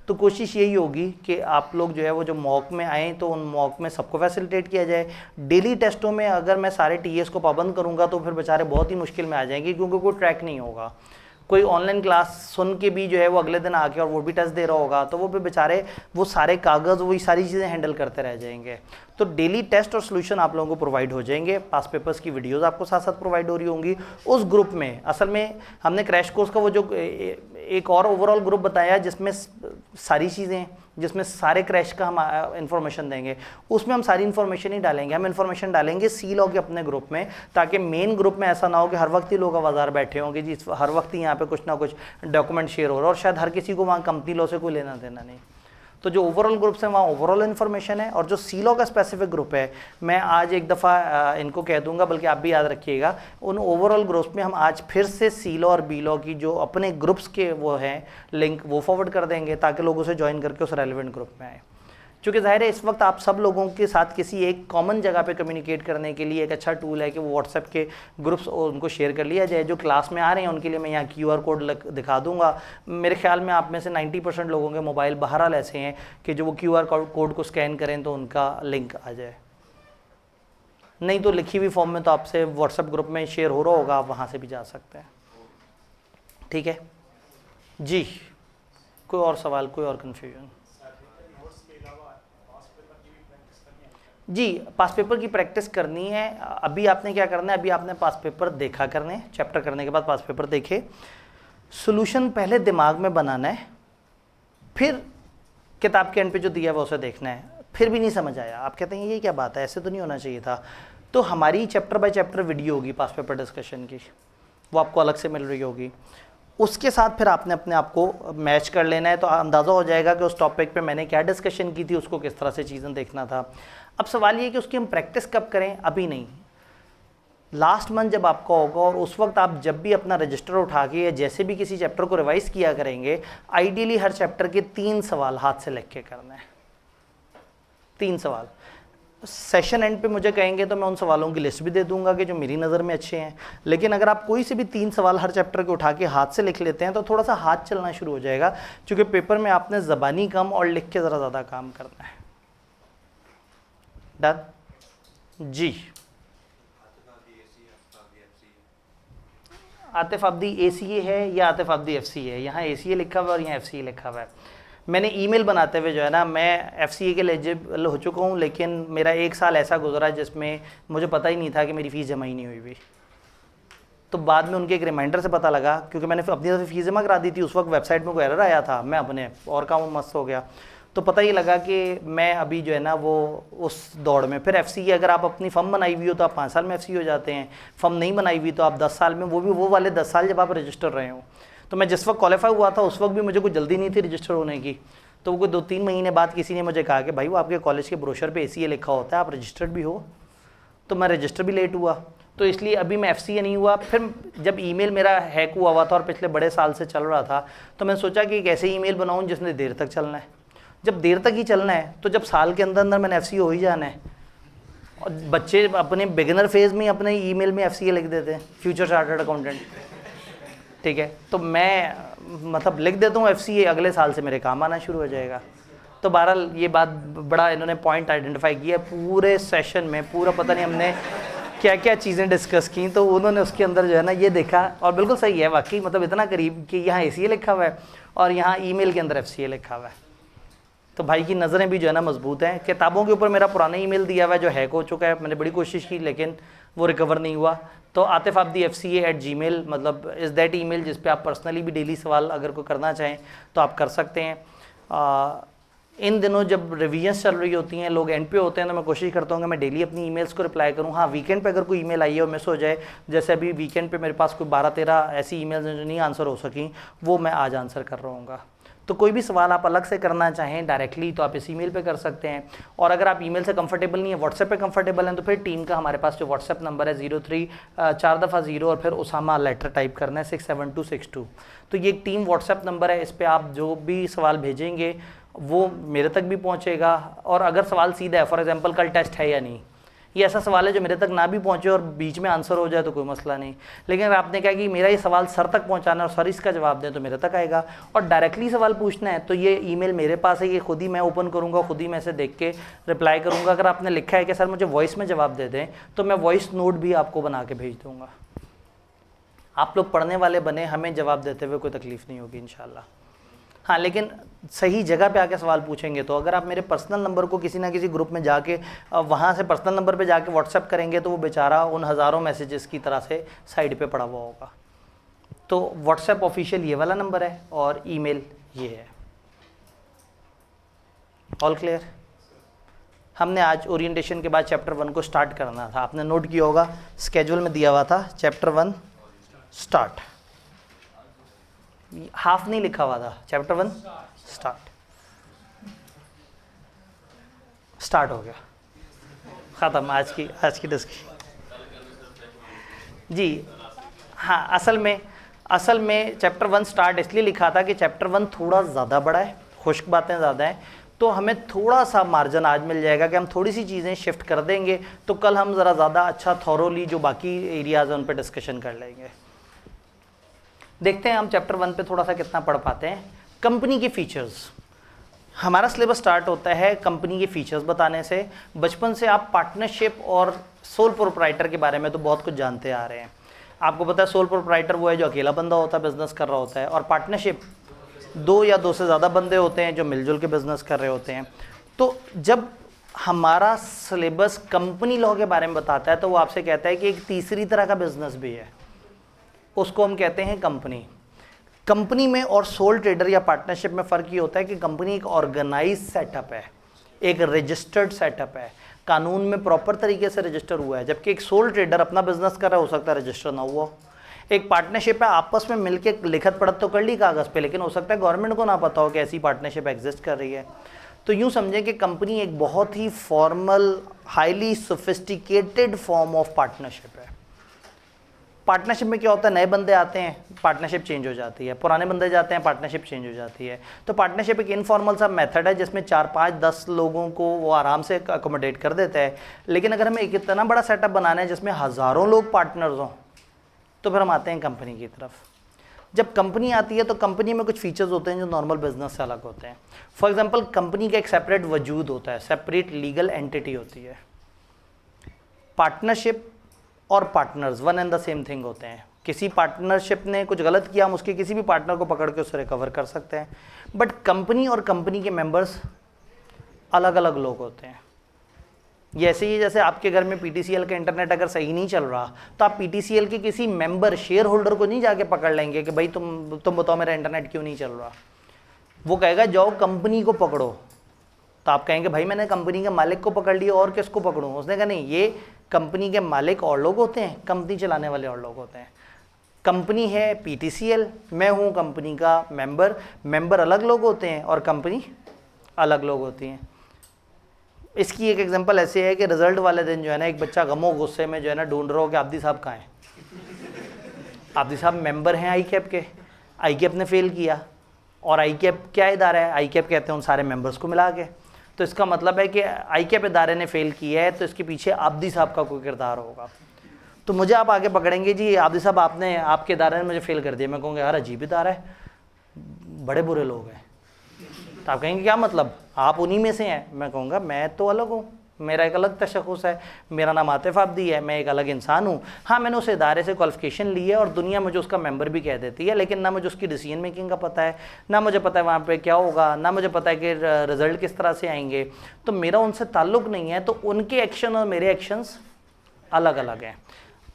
Speaker 1: तो कोशिश यही होगी कि आप लोग जो है वो जो मॉक में आएँ तो उन मॉक में सबको फैसिलिटेट किया जाए। डेली टेस्टों में अगर मैं सारे TAs को पाबंद करूँगा तो फिर बेचारे बहुत ही मुश्किल में आ जाएंगे, क्योंकि कोई ट्रैक नहीं होगा। कोई ऑनलाइन क्लास सुन के भी जो है वो अगले दिन आके और वो भी टेस्ट दे रहा होगा, तो वो भी बेचारे वो सारे कागज़ वही सारी चीज़ें हैंडल करते रह जाएंगे। तो डेली टेस्ट और सोल्यूशन आप लोगों को प्रोवाइड हो जाएंगे, पास पेपर्स की वीडियोस आपको साथ साथ प्रोवाइड हो रही होंगी उस ग्रुप में। असल में हमने क्रैश कोर्स का वो जो एक और ओवरऑल ग्रुप बताया जिसमें सारी चीज़ें, जिसमें सारे क्रैश का हम इन्फॉर्मेशन देंगे, उसमें हम सारी इन्फॉर्मेशन ही डालेंगे। हम इन्फॉर्मेशन डालेंगे सी लॉ के अपने ग्रुप में, ताकि मेन ग्रुप में ऐसा ना हो कि हर वक्त ही लोग आवाज़ार बैठे होंगे जी, हर वक्त ही यहाँ पे कुछ ना कुछ डॉक्यूमेंट शेयर हो रहा है और शायद हर किसी को वहाँ कंपनी लॉ से कोई लेना देना नहीं। तो जो ओवरऑल ग्रुप्स हैं वहाँ ओवरऑल इन्फॉर्मेशन है, और जो सी लॉ का स्पेसिफिक ग्रुप है मैं आज एक दफ़ा इनको कह दूंगा, बल्कि आप भी याद रखिएगा, उन ओवरऑल ग्रुप्स में हम आज फिर से सी लॉ और बी लॉ की जो अपने ग्रुप्स के वो हैं लिंक वो फॉरवर्ड कर देंगे, ताकि लोग उसे ज्वाइन करके उस रेलिवेंट ग्रुप में आए। क्योंकि ज़ाहिर है इस वक्त आप सब लोगों के साथ किसी एक कॉमन जगह पे कम्युनिकेट करने के लिए एक अच्छा टूल है कि वो व्हाट्सएप के ग्रुप्स उनको शेयर कर लिया जाए। जो क्लास में आ रहे हैं उनके लिए मैं यहाँ QR कोड दिखा दूंगा। मेरे ख्याल में आप में से 90% लोगों के मोबाइल बहरहाल ऐसे हैं कि जो वो QR कोड को स्कैन करें तो उनका लिंक आ जाए, नहीं तो लिखी हुई फॉर्म में तो आपसे व्हाट्सएप ग्रुप में शेयर हो रहा होगा, आप वहाँ से भी जा सकते हैं। ठीक है जी, कोई और सवाल, कोई और कन्फ्यूजन? जी, पास पेपर की प्रैक्टिस करनी है। अभी आपने क्या करना है, अभी आपने पास पेपर देखा करने, चैप्टर करने के बाद पास पेपर देखे, सॉल्यूशन पहले दिमाग में बनाना है, फिर किताब के एंड पे जो दिया है वो उसे देखना है। फिर भी नहीं समझ आया, आप कहते हैं ये क्या बात है, ऐसे तो नहीं होना चाहिए था, तो हमारी चैप्टर बाय चैप्टर वीडियो होगी पास पेपर डिस्कशन की, वो आपको अलग से मिल रही होगी। उसके साथ फिर आपने अपने आप को मैच कर लेना है, तो अंदाज़ा हो जाएगा कि उस टॉपिक पे मैंने क्या डिस्कशन की थी, उसको किस तरह से चीज़ें देखना था। अब सवाल ये कि उसकी हम प्रैक्टिस कब करें, अभी नहीं, लास्ट मंथ जब आपका होगा, और उस वक्त आप जब भी अपना रजिस्टर उठा के या जैसे भी किसी चैप्टर को रिवाइज किया करेंगे, आइडियली हर चैप्टर के 3 सवाल हाथ से लिख के करना है। 3 सवाल सेशन एंड पे मुझे कहेंगे तो मैं उन सवालों की लिस्ट भी दे दूंगा कि जो मेरी नज़र में अच्छे हैं, लेकिन अगर आप कोई से भी 3 सवाल हर चैप्टर के उठा के हाथ से लिख लेते हैं तो थोड़ा सा हाथ चलना शुरू हो जाएगा, क्योंकि पेपर में आपने ज़बानी कम और लिख के ज़रा ज़्यादा काम करना है। डन जी। आतिफ अब्दी ACA है या आतिफ अब्दी FCA है? यहाँ ACA लिखा हुआ है और यहाँ FCA लिखा हुआ है। मैंने ईमेल बनाते हुए जो है ना, मैं FCA के एलिजिबल हो चुका हूँ, लेकिन मेरा 1 साल ऐसा गुजरा जिसमें मुझे पता ही नहीं था कि मेरी फ़ीस जमा ही नहीं हुई भी। तो बाद में उनके एक रिमाइंडर से पता लगा, क्योंकि मैंने अपनी तरफ से फ़ीस जमा करा दी थी, उस वक्त वेबसाइट में कोई एरर आया था, मैं अपने और काम में मस्त हो गया, तो पता ही लगा कि मैं अभी जो है ना वो उस दौड़ में। फिर FCA अगर आप अपनी फर्म बनाई हुई हो तो आप 5 साल में FCA हो जाते हैं, फर्म नहीं बनाई हुई तो आप 10 साल में, वो भी वो वाले 10 साल जब आप रजिस्टर रहे हो। तो मैं जिस वक्त क्वालिफाई हुआ था उस वक्त भी मुझे कोई जल्दी नहीं थी रजिस्टर होने की, तो कोई 2-3 महीने बाद किसी ने मुझे कहा कि भाई वो आपके कॉलेज के ब्रोशर पे ACA लिखा होता है, आप रजिस्टर्ड भी हो, तो मैं रजिस्टर भी लेट हुआ, तो इसलिए अभी मैं FCA नहीं हुआ। फिर जब ईमेल मेरा हैक हुआ था और पिछले बड़े साल से चल रहा था, तो मैंने सोचा कि एक ऐसे ईमेल बनाऊँ जिसने देर तक चलना है। जब देर तक ही चलना है तो जब साल के अंदर अंदर मैंने FCA हो ही जाना है, और बच्चे अपने बिगिनर फेज़ में अपने ईमेल में FCA लिख देते हैं, फ्यूचर चार्टर्ड अकाउंटेंट, ठीक है, तो मैं मतलब लिख देता हूँ FCA, अगले साल से मेरे काम आना शुरू हो जाएगा। तो बहरहाल ये बात बड़ा इन्होंने पॉइंट आइडेंटिफाई किया पूरे सेशन में, पूरा पता नहीं हमने क्या क्या चीज़ें डिस्कस की, तो उन्होंने उसके अंदर जो है ना ये देखा, और बिल्कुल सही है वाकई, मतलब इतना करीब कि यहाँ ACA लिखा हुआ है और यहाँ ईमेल के अंदर FCA लिखा हुआ है। तो भाई की नज़रें भी जो है ना मजबूत हैं। किताबों के ऊपर मेरा पुराना ईमेल दिया हुआ है जो हैक हो चुका है, मैंने बड़ी कोशिश की लेकिन वो रिकवर नहीं हुआ। तो आतिफ अब्दी FCA@gmail मतलब इज़ दैट ईमेल जिस पे आप पर्सनली भी डेली सवाल अगर कोई करना चाहें तो आप कर सकते हैं। इन दिनों जब रिवीजन्स चल रही होती हैं, लोग एंड पे होते हैं, तो मैं कोशिश करता हूँ कि मैं डेली अपनी ईमेल्स को रिप्लाई करूँ। हाँ, वीकेंड पे अगर कोई ईमेल आई है और मिस हो जाए, जैसे अभी वीकेंड पे मेरे पास कोई 12-13 ऐसी ईमेल्स हैं जो नहीं आंसर हो सकी, वो मैं आज आंसर कर रहा हूँ। तो कोई भी सवाल आप अलग से करना चाहें डायरेक्टली तो आप इस ईमेल पे कर सकते हैं, और अगर आप ईमेल से कंफर्टेबल नहीं है, व्हाट्सएप पे कंफर्टेबल हैं, तो फिर टीम का हमारे पास जो व्हाट्सएप नंबर है 03 4 दफ़ा 0 और फिर उसामा लेटर टाइप करना है 67262। तो ये एक टीम व्हाट्सएप नंबर है, इस पर आप जो भी सवाल भेजेंगे वो मेरे तक भी पहुँचेगा। और अगर सवाल सीधा है, फॉर एग्जाम्पल कल टेस्ट है या नहीं, ये ऐसा सवाल है जो मेरे तक ना भी पहुंचे और बीच में आंसर हो जाए तो कोई मसला नहीं, लेकिन अगर आपने कहा कि मेरा ये सवाल सर तक पहुंचाना है और सर इसका जवाब दें तो मेरे तक आएगा। और डायरेक्टली सवाल पूछना है तो ये ईमेल मेरे पास है, ये खुद ही मैं ओपन करूंगा, खुद ही मैं इसे देख के रिप्लाई करूंगा। अगर आपने लिखा है कि सर मुझे वॉइस में जवाब दे दें तो मैं वॉइस नोट भी आपको बना के भेज दूँगा। आप लोग पढ़ने वाले बने, हमें जवाब देते हुए कोई तकलीफ़ नहीं होगी इंशाल्लाह। हाँ, लेकिन सही जगह पे आके सवाल पूछेंगे। तो अगर आप मेरे पर्सनल नंबर को किसी ना किसी ग्रुप में जाके वहाँ से पर्सनल नंबर पे जाके व्हाट्सएप करेंगे तो वो बेचारा उन हज़ारों मैसेजेस की तरह से साइड पे पड़ा हुआ होगा। तो व्हाट्सएप ऑफिशियल ये वाला नंबर है और ईमेल ये है। All clear? हमने आज ओरिएंटेशन के बाद चैप्टर 1 को स्टार्ट करना था। आपने नोट किया होगा, स्केड्यूल में दिया हुआ था चैप्टर 1 स्टार्ट, हाफ नहीं लिखा हुआ था, चैप्टर 1 स्टार्ट हो गया, ख़त्म आज की डिस्कशन जी। हाँ, असल में चैप्टर 1 स्टार्ट इसलिए लिखा था कि चैप्टर 1 थोड़ा ज़्यादा बड़ा है, खुश्क बातें ज़्यादा हैं, तो हमें थोड़ा सा मार्जिन आज मिल जाएगा कि हम थोड़ी सी चीज़ें शिफ्ट कर देंगे, तो कल हम ज़रा ज़्यादा अच्छा थॉरोली जो बाकी एरियाज़ हैं उन पर डिस्कशन कर लेंगे। देखते हैं हम चैप्टर 1 पे थोड़ा सा कितना पढ़ पाते हैं। कंपनी के फीचर्स, हमारा सिलेबस स्टार्ट होता है कंपनी के फीचर्स बताने से। बचपन से आप पार्टनरशिप और सोल प्रोप्राइटर के बारे में तो बहुत कुछ जानते आ रहे हैं। आपको पता है सोल प्रोप्राइटर वो है जो अकेला बंदा होता है, बिजनेस कर रहा होता है, और पार्टनरशिप 2 या 2 से ज़्यादा बंदे होते हैं जो मिलजुल के बिजनेस कर रहे होते हैं। तो जब हमारा सिलेबस कंपनी लॉ के बारे में बताता है तो वो आपसे कहता है कि एक तीसरी तरह का बिजनेस भी है, उसको हम कहते हैं कंपनी। कंपनी में और सोल ट्रेडर या पार्टनरशिप में फ़र्क ये होता है कि कंपनी एक ऑर्गेनाइज सेटअप है, एक रजिस्टर्ड सेटअप है, कानून में प्रॉपर तरीके से रजिस्टर हुआ है, जबकि एक सोल ट्रेडर अपना बिजनेस कर रहा हो सकता है रजिस्टर ना हुआ। एक पार्टनरशिप है, आपस में मिलके लिखत पढ़त तो कर ली कागज़ पे, लेकिन हो सकता है गवर्नमेंट को ना पता हो कि ऐसी पार्टनरशिप एग्जिस्ट कर रही है। तो यूँ समझें कि कंपनी एक बहुत ही formal, highly sophisticated form of partnership है। पार्टनरशिप में क्या होता है, नए बंदे आते हैं, पार्टनरशिप चेंज हो जाती है, पुराने बंदे जाते हैं, पार्टनरशिप चेंज हो जाती है। तो पार्टनरशिप एक इनफॉर्मल सा मेथड है जिसमें 4, 5, 10 लोगों को वो आराम से अकोमोडेट कर देता है। लेकिन अगर हमें एक इतना बड़ा सेटअप बनाना है जिसमें हज़ारों लोग पार्टनर्स हों, तो फिर हम आते हैं कंपनी की तरफ। जब कंपनी आती है तो कंपनी में कुछ फीचर्स होते हैं जो नॉर्मल बिजनेस से अलग होते हैं। फॉर एग्जांपल, कंपनी का एक सेपरेट वजूद होता है, सेपरेट लीगल एंटिटी होती है। पार्टनरशिप और partners one and the same thing होते हैं। किसी पार्टनरशिप ने कुछ गलत किया, हम उसके किसी भी पार्टनर को पकड़ के उससे रिकवर कर सकते हैं। बट कंपनी और कंपनी के मेंबर्स अलग अलग लोग होते हैं। जैसे ही जैसे आपके घर में पीटीसीएल का इंटरनेट अगर सही नहीं चल रहा तो आप पीटीसीएल के किसी मेंबर, शेयर होल्डर को नहीं जाके पकड़ लेंगे कि भाई तुम बताओ मेरा इंटरनेट क्यों नहीं चल रहा। वो कहेगा जाओ कंपनी को पकड़ो। तो आप कहेंगे भाई मैंने कंपनी के मालिक को पकड़ लिया और किसको पकड़ूं? उसने कहा नहीं, ये कंपनी के मालिक और लोग होते हैं, कंपनी चलाने वाले और लोग होते हैं। कंपनी है पीटीसीएल, मैं हूँ कंपनी का मेंबर, मेंबर अलग लोग होते हैं और कंपनी अलग लोग होती हैं। इसकी एक एग्जांपल ऐसे है कि रिजल्ट वाले दिन जो है ना, एक बच्चा गमो गुस्से में जो है ना ढूंढ रहा हो कि आब्दी साहब कहाँ हैं। आब्दी साहब मेंबर हैं आईकैप के, आईकैप ने फेल किया, और आईकैप क्या इदारा है? आईकैप कहते हैं उन सारे मेंबर्स को मिला के। तो इसका मतलब है कि आईकैप इदारे ने फेल किया है तो इसके पीछे आब्दी साहब का कोई किरदार होगा। तो मुझे आप आगे पकड़ेंगे जी आब्दी साहब आपके इदारे ने मुझे फेल कर दिया, मैं कहूँगा यार अजीब इदारा है, बड़े बुरे लोग हैं। तो आप कहेंगे क्या मतलब, आप उन्हीं में से हैं? मैं कहूँगा मैं तो अलग हूँ, मेरा एक अलग तशख़्ख़ुस है, मेरा नाम आतिफ़ आब्दी है, मैं एक अलग इंसान हूँ। हाँ, मैंने उस इदारे से क्वालिफ़िकेशन ली है और दुनिया मुझे उसका मेंबर भी कह देती है, लेकिन ना मुझे उसकी डिसीजन मेकिंग का पता है, ना मुझे पता है वहाँ पे क्या होगा, ना मुझे पता है कि रिज़ल्ट किस तरह से आएंगे। तो मेरा उनसे ताल्लुक़ नहीं है, तो उनके एक्शन और मेरे एक्शंस अलग अलग हैं।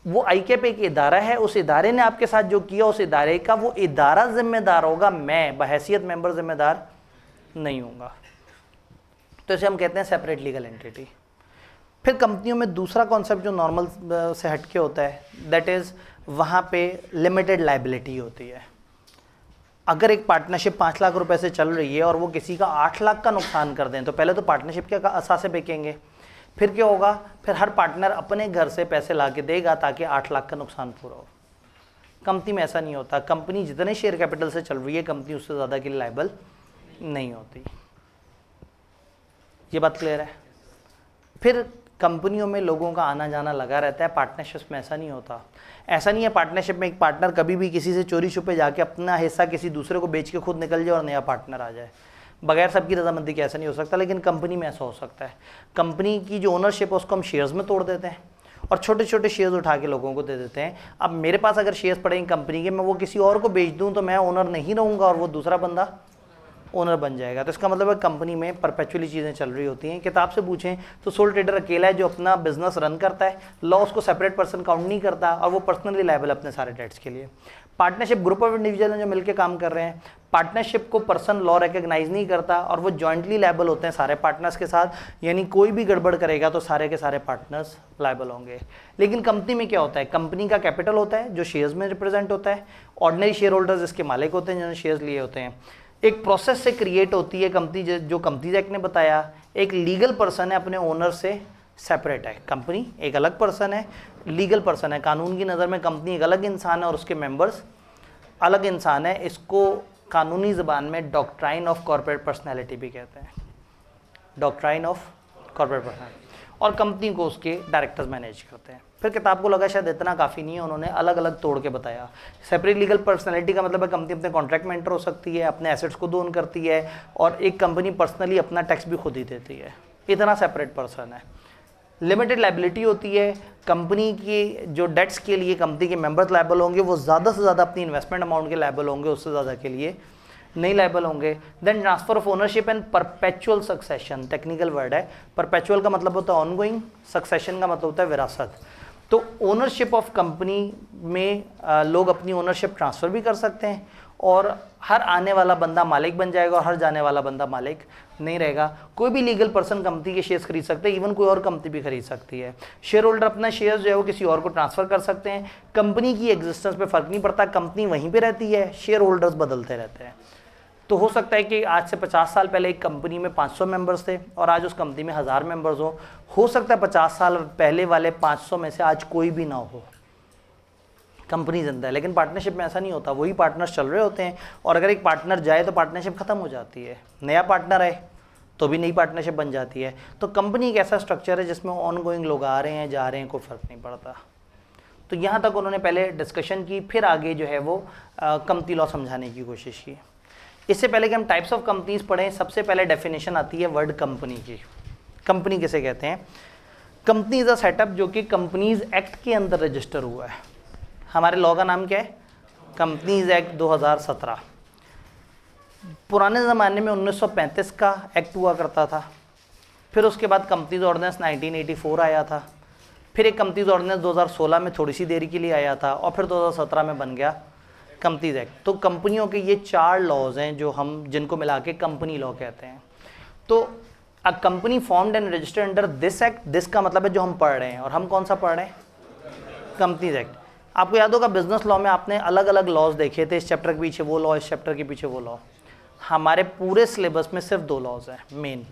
Speaker 1: वो आईकैप एक इदारा है, उस इदारे ने आपके साथ जो किया उस इदारे का वो इदारा ज़िम्मेदार होगा, मैं बहैसियत मेंबर ज़िम्मेदार नहीं होगा। तो इसे हम कहते हैं सेपरेट लीगल एंटिटी। फिर कंपनियों में दूसरा कॉन्सेप्ट जो नॉर्मल से हटके होता है, दैट इज़ वहाँ पे लिमिटेड लायबिलिटी होती है। अगर एक पार्टनरशिप 5 लाख रुपए से चल रही है और वो किसी का 8 लाख का नुकसान कर दें तो पहले तो पार्टनरशिप के असासे बेचेंगे, फिर क्या होगा, फिर हर पार्टनर अपने घर से पैसे ला के देगा ताकि 8 लाख का नुकसान पूरा हो। कंपनी में ऐसा नहीं होता। कंपनी जितने शेयर कैपिटल से चल रही है, कंपनी उससे ज़्यादा के लिए लायबल नहीं होती। ये बात क्लियर है? फिर कंपनियों में लोगों का आना जाना लगा रहता है, पार्टनरशिप में ऐसा नहीं होता। ऐसा नहीं है पार्टनरशिप में एक पार्टनर कभी भी किसी से चोरी छुपे जाके अपना हिस्सा किसी दूसरे को बेच के खुद निकल जाए और नया पार्टनर आ जाए बगैर सबकी रजामंदी के। ऐसा नहीं हो सकता, लेकिन कंपनी में ऐसा हो सकता है। कंपनी की जो ओनरशिप है उसको हम शेयर्स में तोड़ देते हैं और छोटे छोटे शेयर्स उठा के लोगों को दे देते हैं। अब मेरे पास अगर शेयर्स पड़े कंपनी के, मैं वो किसी और को बेच दूं तो मैं ओनर नहीं रहूँगा और वो दूसरा बंदा ओनर बन जाएगा। तो इसका मतलब है कंपनी में परपेचुअली चीज़ें चल रही होती हैं। किताब से पूछें तो सोल ट्रेडर अकेला है जो अपना बिजनेस रन करता है, लॉ उसको सेपरेट पर्सन काउंट नहीं करता और वो पर्सनली लायबल अपने सारे डेट्स के लिए। पार्टनरशिप ग्रुप ऑफ इंडिविजुअल हैं जो मिलकर काम कर रहे हैं, पार्टनरशिप को पर्सन लॉ रिकग्नाइज नहीं करता और वो जॉइंटली लायबल होते हैं सारे पार्टनर्स के साथ, यानी कोई भी गड़बड़ करेगा तो सारे के सारे पार्टनर्स लायबल होंगे। लेकिन कंपनी में क्या होता है, कंपनी का कैपिटल होता है जो शेयर्स में रिप्रेजेंट होता है, ऑर्डिनरी शेयर होल्डर्स इसके मालिक होते हैं जिन्होंने शेयर्स लिए होते हैं। एक प्रोसेस से क्रिएट होती है कंपनी, जो कंपनीज एक्ट ने बताया। एक लीगल पर्सन है अपने ओनर से सेपरेट है, कंपनी एक अलग पर्सन है, लीगल पर्सन है, कानून की नज़र में कंपनी एक अलग इंसान है और उसके मेंबर्स अलग इंसान है। इसको कानूनी ज़बान में डॉक्ट्राइन ऑफ कॉर्पोरेट पर्सनैलिटी भी कहते हैं, डॉक्ट्राइन ऑफ कॉर्पोरेट पर्सनैलिटी। और कंपनी को उसके डायरेक्टर्स मैनेज करते हैं। फिर किताब को लगा शायद इतना काफ़ी नहीं है, उन्होंने अलग अलग तोड़ के बताया। सेपरेट लीगल पर्सनैलिटी का मतलब है कंपनी अपने कॉन्ट्रैक्ट में एंटर हो सकती है, अपने एसेट्स को ओन करती है और एक कंपनी पर्सनली अपना टैक्स भी खुद ही देती है, इतना सेपरेट पर्सन है। लिमिटेड लाइबिलिटी होती है, कंपनी की जो डेट्स के लिए कंपनी के मेंबर्स लायबल होंगे वो ज़्यादा से ज़्यादा अपनी इन्वेस्टमेंट अमाउंट के लायबल होंगे, उससे ज़्यादा के लिए नहीं लायबल होंगे। Then transfer of ownership and perpetual succession, technical word है। परपेचुअल का मतलब होता है ऑनगोइंग, सक्सेशन का मतलब होता है विरासत। तो ओनरशिप ऑफ कंपनी में लोग अपनी ओनरशिप ट्रांसफ़र भी कर सकते हैं और हर आने वाला बंदा मालिक बन जाएगा और हर जाने वाला बंदा मालिक नहीं रहेगा। कोई भी लीगल पर्सन कंपनी के शेयर्स खरीद सकते हैं, इवन कोई और कंपनी भी खरीद सकती है। शेयर होल्डर अपना शेयर जो है वो किसी और को ट्रांसफ़र कर सकते हैं। कंपनी की एग्जिस्टेंस पे फ़र्क नहीं पड़ता, कंपनी वहीं पे रहती है, शेयर होल्डर्स बदलते रहते हैं। तो हो सकता है कि आज से 50 साल पहले एक कंपनी में 500 मेंबर्स थे और आज उस कंपनी में 1000 मेंबर्स हो सकता है 50 साल पहले वाले 500 में से आज कोई भी ना हो, कंपनी जिंदा है। लेकिन पार्टनरशिप में ऐसा नहीं होता, वही पार्टनर्स चल रहे होते हैं और अगर एक पार्टनर जाए तो पार्टनरशिप खत्म हो जाती है, नया पार्टनर आए तो भी नई पार्टनरशिप बन जाती है। तो कंपनी एक ऐसा स्ट्रक्चर है जिसमें ऑनगोइंग लोग आ रहे हैं जा रहे हैं, कोई फ़र्क नहीं पड़ता। तो यहाँ तक उन्होंने पहले डिस्कशन की, फिर आगे जो है वो कंपनी लॉ समझाने की कोशिश की। इससे पहले कि हम टाइप्स ऑफ कंपनीज पढ़ें, सबसे पहले डेफिनेशन आती है वर्ड कंपनी की। कंपनी किसे कहते हैं? कंपनी इज़ अ सेटअप जो कि कंपनीज एक्ट के अंदर रजिस्टर हुआ है। हमारे लॉ का नाम क्या है? Companies act 2017। पुराने ज़माने में 1935 का एक्ट हुआ करता था, फिर उसके बाद कंपनीज ऑर्डिनेंस 1984 आया था, फिर एक कंपनीज ऑर्डिनेंस 2016 में थोड़ी सी देरी के लिए आया था और फिर 2017 में बन गया कंपनीज एक्ट। तो कंपनियों के ये 4 लॉज हैं जो हम जिनको मिला के कंपनी लॉ कहते हैं। तो a company formed and registered under this act, this का मतलब है जो हम पढ़ रहे हैं, और हम कौन सा पढ़ रहे हैं? Companies act. आपको याद होगा बिजनेस लॉ में आपने अलग अलग लॉज देखे थे, इस चैप्टर के पीछे वो लॉ, इस चैप्टर के पीछे वो लॉ। हमारे पूरे सिलेबस में सिर्फ 2 लॉज हैं मेन,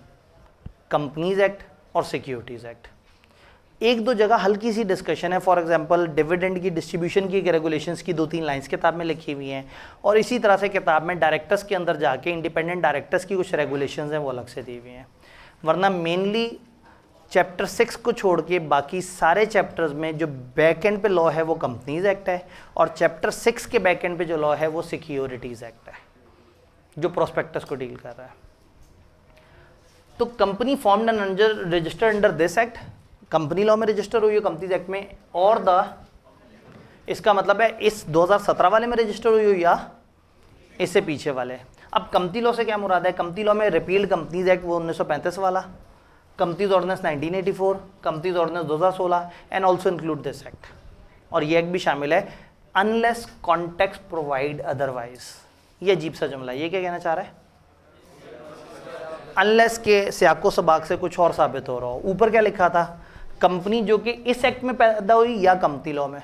Speaker 1: कंपनीज एक्ट और सिक्योरिटीज एक्ट। एक दो जगह हल्की सी डिस्कशन है, फॉर एग्जांपल डिविडेंड की डिस्ट्रीब्यूशन की रेगुलेशंस की 2-3 लाइंस किताब में लिखी हुई हैं, और इसी तरह से किताब में डायरेक्टर्स के अंदर जाके इंडिपेंडेंट डायरेक्टर्स की कुछ रेगुलेशंस हैं वो अलग से दी हुई हैं। वरना मेनली चैप्टर 6 को छोड़ के बाकी सारे चैप्टर्स में जो बैक एंड पे लॉ है वो कंपनीज एक्ट है, और चैप्टर 6 के बैक एंड पे जो लॉ है वो सिक्योरिटीज एक्ट है जो प्रोस्पेक्टस को डील कर रहा है। तो company formed and registered under this act, company law में रजिस्टर हुई है कंपनीज एक्ट में, और इसका मतलब है इस 2017 वाले में रजिस्टर हुई हो या इससे पीछे वाले। अब कंपनी लॉ से क्या मुराद है? कंपनी लॉ में रिपील्ड कंपनीज एक्ट वो 1935 वाला, companies ordinance 1984, companies ordinance 2016 and also include this act. और ये एक्ट भी शामिल है अनलेस कॉन्टेक्स्ट प्रोवाइड अदरवाइज। ये अजीब सा जुमला, ये क्या कहना चाह रहा है? अनलेस के सियाको सबाक से कुछ और साबित हो रहा हो। ऊपर क्या लिखा था? कंपनी जो कि इस एक्ट में पैदा हुई या कंपनी लॉ में।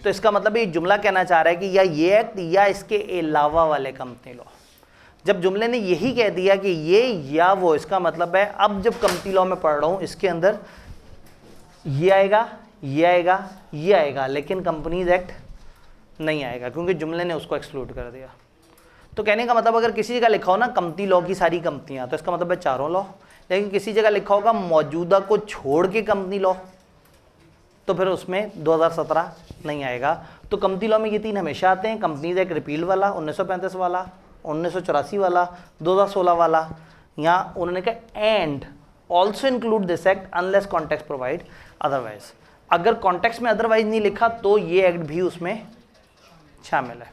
Speaker 1: तो इसका मतलब ये जुमला कहना चाह रहा है कि या ये एक्ट या इसके अलावा वाले कंपनी लॉ। जब जुमले ने यही कह दिया कि ये या वो, इसका मतलब है अब जब कंपनी लॉ में पढ़ रहा हूँ इसके अंदर ये आएगा, ये आएगा, ये आएगा, लेकिन कंपनीज एक्ट नहीं आएगा क्योंकि जुमले ने उसको एक्सक्लूड कर दिया। तो कहने का मतलब अगर किसी जगह लिखा हो ना कंपनी लॉ की सारी कंपनियां, तो इसका मतलब है चारों लॉ। लेकिन किसी जगह लिखा होगा मौजूदा को छोड़ के कंपनी लॉ, तो फिर उसमें 2017 नहीं आएगा। तो कंपनी लॉ में ये 3 हमेशा आते हैं, कंपनीज एक्ट रिपील वाला 1935 वाला, 1984 वाला, 2016 वाला। यहाँ उन्होंने कहा and also include this act unless context provide otherwise. अगर कॉन्टेक्स्ट में अदरवाइज नहीं लिखा तो ये एक्ट भी उसमें शामिल है।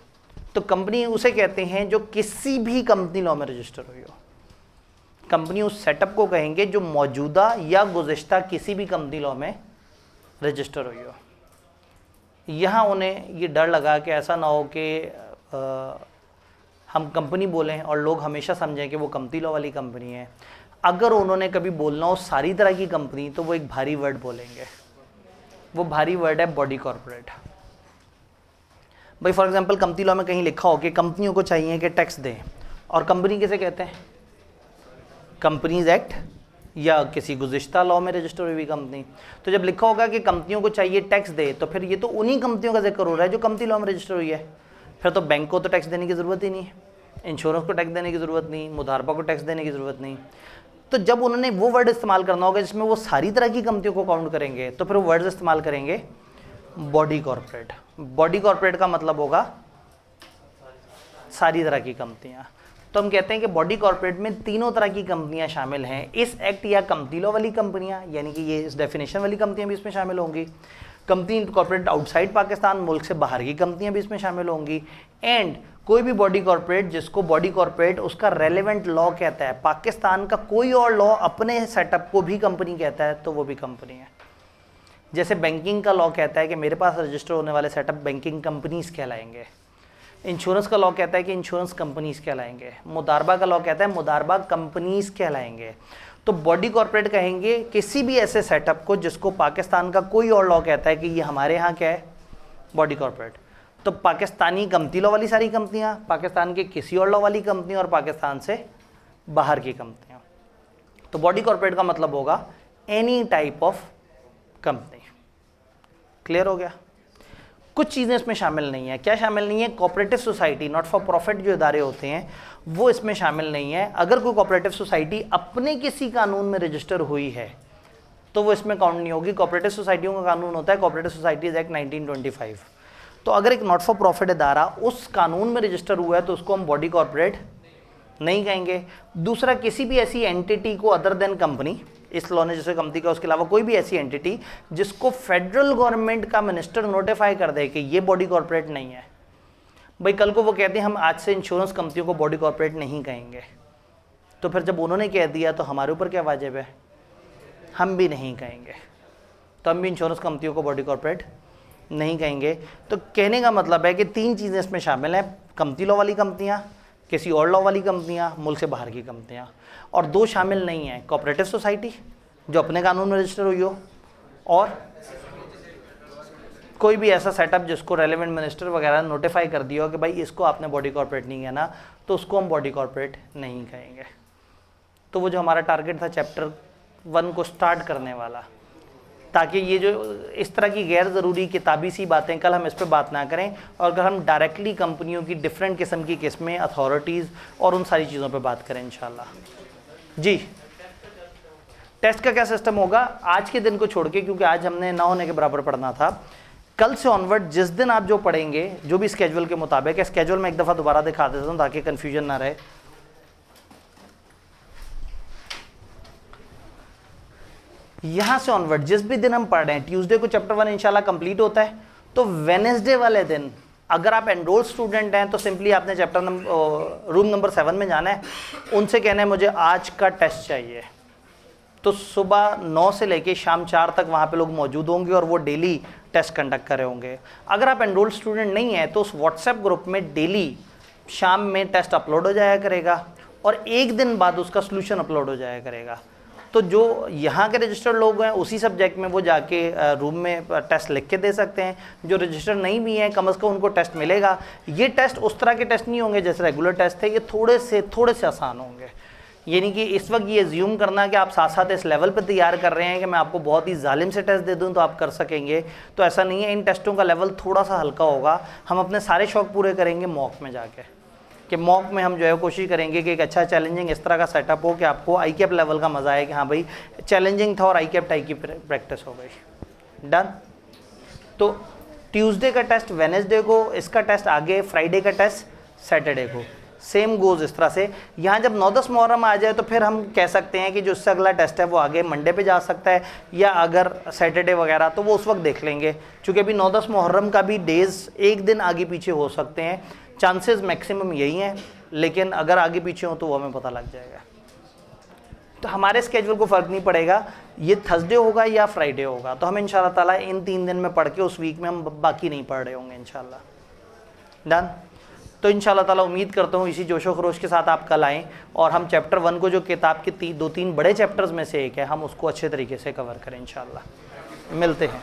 Speaker 1: तो कंपनी उसे कहते हैं जो किसी भी कंपनी लॉ में रजिस्टर हुई हो। कंपनी उस सेटअप को कहेंगे जो मौजूदा या गुज़िश्ता किसी भी कंपनी लॉ में रजिस्टर हुई हो। यहाँ उन्हें ये डर लगा कि ऐसा ना हो कि हम कंपनी बोलें और लोग हमेशा समझें कि वो कंपनी लॉ वाली कंपनी है। अगर उन्होंने कभी बोलना हो सारी तरह की कंपनी तो वो एक भारी वर्ड बोलेंगे। वो भारी वर्ड है बॉडी कॉर्पोरेट। भाई फॉर एग्जांपल कंपनी लॉ में कहीं लिखा हो कि कंपनियों को चाहिए कि टैक्स दें, और कंपनी किसे कहते हैं? कंपनीज एक्ट या किसी गुज़िश्ता लॉ में रजिस्टर हुई कंपनी। तो जब लिखा होगा कि कंपनियों को चाहिए टैक्स दे, तो फिर ये तो उन्हीं कंपनियों का जिक्र हो रहा है जो कंपनी लॉ में रजिस्टर हुई है। फिर तो बैंक को तो टैक्स देने की ज़रूरत ही नहीं है, इंश्योरेंस को टैक्स देने की ज़रूरत नहीं, मुदारबा को टैक्स देने की ज़रूरत नहीं। तो जब उन्होंने वो वर्ड इस्तेमाल करना होगा जिसमें वो सारी तरह की कंपनियों को काउंट करेंगे, तो फिर वो वर्ड्स इस्तेमाल करेंगे बॉडी कॉर्पोरेट। बॉडी कॉर्पोरेट का मतलब होगा सारी तरह की कंपनियां। तो हम कहते हैं कि बॉडी कॉर्पोरेट में तीनों तरह की कंपनियां शामिल हैं। इस एक्ट या कंपनी लॉ वाली कंपनियां, यानी कि ये इस डेफिनेशन वाली कंपनियां भी इसमें शामिल होंगी। कंपनी कॉर्पोरेट आउटसाइड पाकिस्तान, मुल्क से बाहर की कंपनियां भी इसमें शामिल होंगी। एंड कोई भी बॉडी कॉर्पोरेट जिसको बॉडी कॉर्पोरेट उसका रेलेवेंट लॉ कहता है, पाकिस्तान का कोई और लॉ अपने सेटअप को भी कंपनी कहता है, तो वो भी कंपनी है। जैसे बैंकिंग का लॉ कहता है कि मेरे पास रजिस्टर होने वाले सेटअप बैंकिंग कंपनीज कहलाएंगे। इंश्योरेंस का लॉ कहता है कि इंश्योरेंस कंपनीज कहलाएंगे। मुदारबा का लॉ कहता है मुदारबा कंपनीज कहलाएंगे। तो बॉडी कॉर्पोरेट कहेंगे किसी भी ऐसे सेटअप को जिसको पाकिस्तान का कोई और लॉ कहता है कि ये हमारे यहाँ क्या है, बॉडी कॉर्पोरेट। तो पाकिस्तानी कंपनी लॉ वाली सारी कंपनियाँ, पाकिस्तान के किसी और लॉ वाली कंपनी, और पाकिस्तान से बाहर की कंपनियाँ। तो बॉडी कॉर्पोरेट का मतलब होगा any type of company. Clear हो गया? कुछ चीज़ें इसमें शामिल नहीं है। क्या शामिल नहीं है? Cooperative society, not for profit जो इदारे होते हैं वो इसमें शामिल नहीं है। अगर कोई कोऑपरेटिव सोसाइटी अपने किसी कानून में रजिस्टर हुई है तो वो इसमें काउंट नहीं होगी। कोऑपरेटिव सोसाइटियों का कानून होता है कोऑपरेटिव सोसाइटीज एक्ट 1925। तो अगर एक नॉट फॉर प्रॉफिट इदारा उस कानून में रजिस्टर हुआ है तो उसको हम बॉडी कॉर्पोरेट नहीं कहेंगे। दूसरा, किसी भी ऐसी एंटिटी को अदर देन कंपनी, इस लॉ ने जैसे कंपनी का उसके अलावा कोई भी ऐसी एंटिटी जिसको फेडरल गवर्नमेंट का मिनिस्टर नोटिफाई कर दे कि ये बॉडी कॉर्पोरेट नहीं है। भाई कल को वो कहते हैं हम आज से इंश्योरेंस कंपनियों को बॉडी कॉर्पोरेट नहीं कहेंगे, तो फिर जब उन्होंने कह दिया तो हमारे ऊपर क्या वाजिब है? हम भी नहीं कहेंगे। तो हम भी इंश्योरेंस कंपनियों को बॉडी कॉर्पोरेट नहीं कहेंगे। तो कहने का मतलब है कि तीन चीज़ें इसमें शामिल हैं, कंपनी लॉ वाली कंपनियाँ, किसी और लॉ वाली कंपनियाँ, मुल्क से बाहर की कंपनियाँ, और दो शामिल नहीं है, कोऑपरेटिव सोसाइटी जो अपने कानून में रजिस्टर हुई हो, और कोई भी ऐसा सेटअप जिसको रेलेवेंट मिनिस्टर वगैरह नोटिफाई कर दिया हो कि भाई इसको आपने बॉडी कॉर्पोरेट नहीं कहना, तो उसको हम बॉडी कॉर्पोरेट नहीं कहेंगे। तो वो जो हमारा टारगेट था चैप्टर 1 को स्टार्ट करने वाला, ताकि ये जो इस तरह की गैर ज़रूरी किताबी सी बातें कल हम इस पर बात ना करें, और अगर हम डायरेक्टली कंपनियों की डिफरेंट किस्म की किस्में, अथॉरिटीज़ और उन सारी चीज़ों पे बात करें इंशाल्लाह। जी, टेस्ट का क्या सिस्टम होगा आज के दिन को छोड़ के, क्योंकि आज हमने ना होने के बराबर पढ़ना था। कल से ऑनवर्ड जिस दिन आप जो पढ़ेंगे, जो भी स्केड्यूल के मुताबिक है, स्केड्यूल में एक दफ़ा दोबारा दिखा देता हूँ ताकि कन्फ्यूजन ना रहे। यहाँ से ऑनवर्ड जिस भी दिन हम पढ़ रहे हैं, ट्यूसडे को चैप्टर 1 इंशाल्लाह कंप्लीट होता है, तो वेडनेसडे वाले दिन अगर आप एनरोल्ड स्टूडेंट हैं तो सिंपली आपने चैप्टर रूम नंबर 7 में जाना है, उनसे कहना है मुझे आज का टेस्ट चाहिए। तो सुबह 9 से लेके शाम 4 तक वहाँ पे लोग मौजूद होंगे और वो डेली टेस्ट कंडक्ट कर रहे होंगे। अगर आप एनरोल्ड स्टूडेंट नहीं हैं तो उस व्हाट्सएप ग्रुप में डेली शाम में टेस्ट अपलोड हो जाया करेगा और एक दिन बाद उसका सोल्यूशन अपलोड हो जाया करेगा। तो जो यहाँ के रजिस्टर्ड लोग हैं उसी सब्जेक्ट में वो जाके रूम में टेस्ट लिख के दे सकते हैं। जो रजिस्टर्ड नहीं भी हैं कम अज़ कम उनको टेस्ट मिलेगा। ये टेस्ट उस तरह के टेस्ट नहीं होंगे जैसे रेगुलर टेस्ट थे, ये थोड़े से आसान होंगे। यानी कि इस वक्त ये ज्यूम करना कि आप साथ साथ इस लेवल पे तैयार कर रहे हैं कि मैं आपको बहुत ही जालिम से टेस्ट दे दूं तो आप कर सकेंगे, तो ऐसा नहीं है। इन टेस्टों का लेवल थोड़ा सा हल्का होगा। हम अपने सारे शौक पूरे करेंगे मॉक में जाके, कि मॉक में हम जो है कोशिश करेंगे कि एक अच्छा चैलेंजिंग इस तरह का सेटअप हो कि आपको आई कैप लेवल का मज़ा आए कि हाँ भाई चैलेंजिंग था और आई कैप टाइप की प्रैक्टिस हो गई। डन। तो ट्यूसडे का टेस्ट वेडनेसडे को, इसका टेस्ट आगे, फ्राइडे का टेस्ट सैटरडे को। सेम गोज़ इस तरह से। यहाँ जब 9-10 मुहर्रम आ जाए तो फिर हम कह सकते हैं कि जो इससे अगला टेस्ट है वो आगे मंडे पे जा सकता है, या अगर सैटरडे वगैरह तो वो उस वक्त देख लेंगे, क्योंकि अभी 9-10 मुहर्रम का भी डेज़ एक दिन आगे पीछे हो सकते हैं, चांसेस मैक्सिमम यही हैं, लेकिन अगर आगे पीछे हो तो वो हमें पता लग जाएगा। तो हमारे स्केड्यूल को फ़र्क नहीं पड़ेगा ये थर्सडे होगा या फ्राइडे होगा, तो हम इंशाल्लाह ताला इन 3 दिन में पढ़ के उस वीक में हम बाकी नहीं पढ़ रहे होंगे इंशाल्लाह। डन। तो इंशाल्लाह ताला उम्मीद करता हूँ इसी जोशो खरोश के साथ आप कल आएँ और हम चैप्टर 1 को, जो किताब के 2-3 बड़े चैप्टर्स में से एक है, हम उसको अच्छे तरीके से कवर करें इंशाल्लाह। मिलते हैं।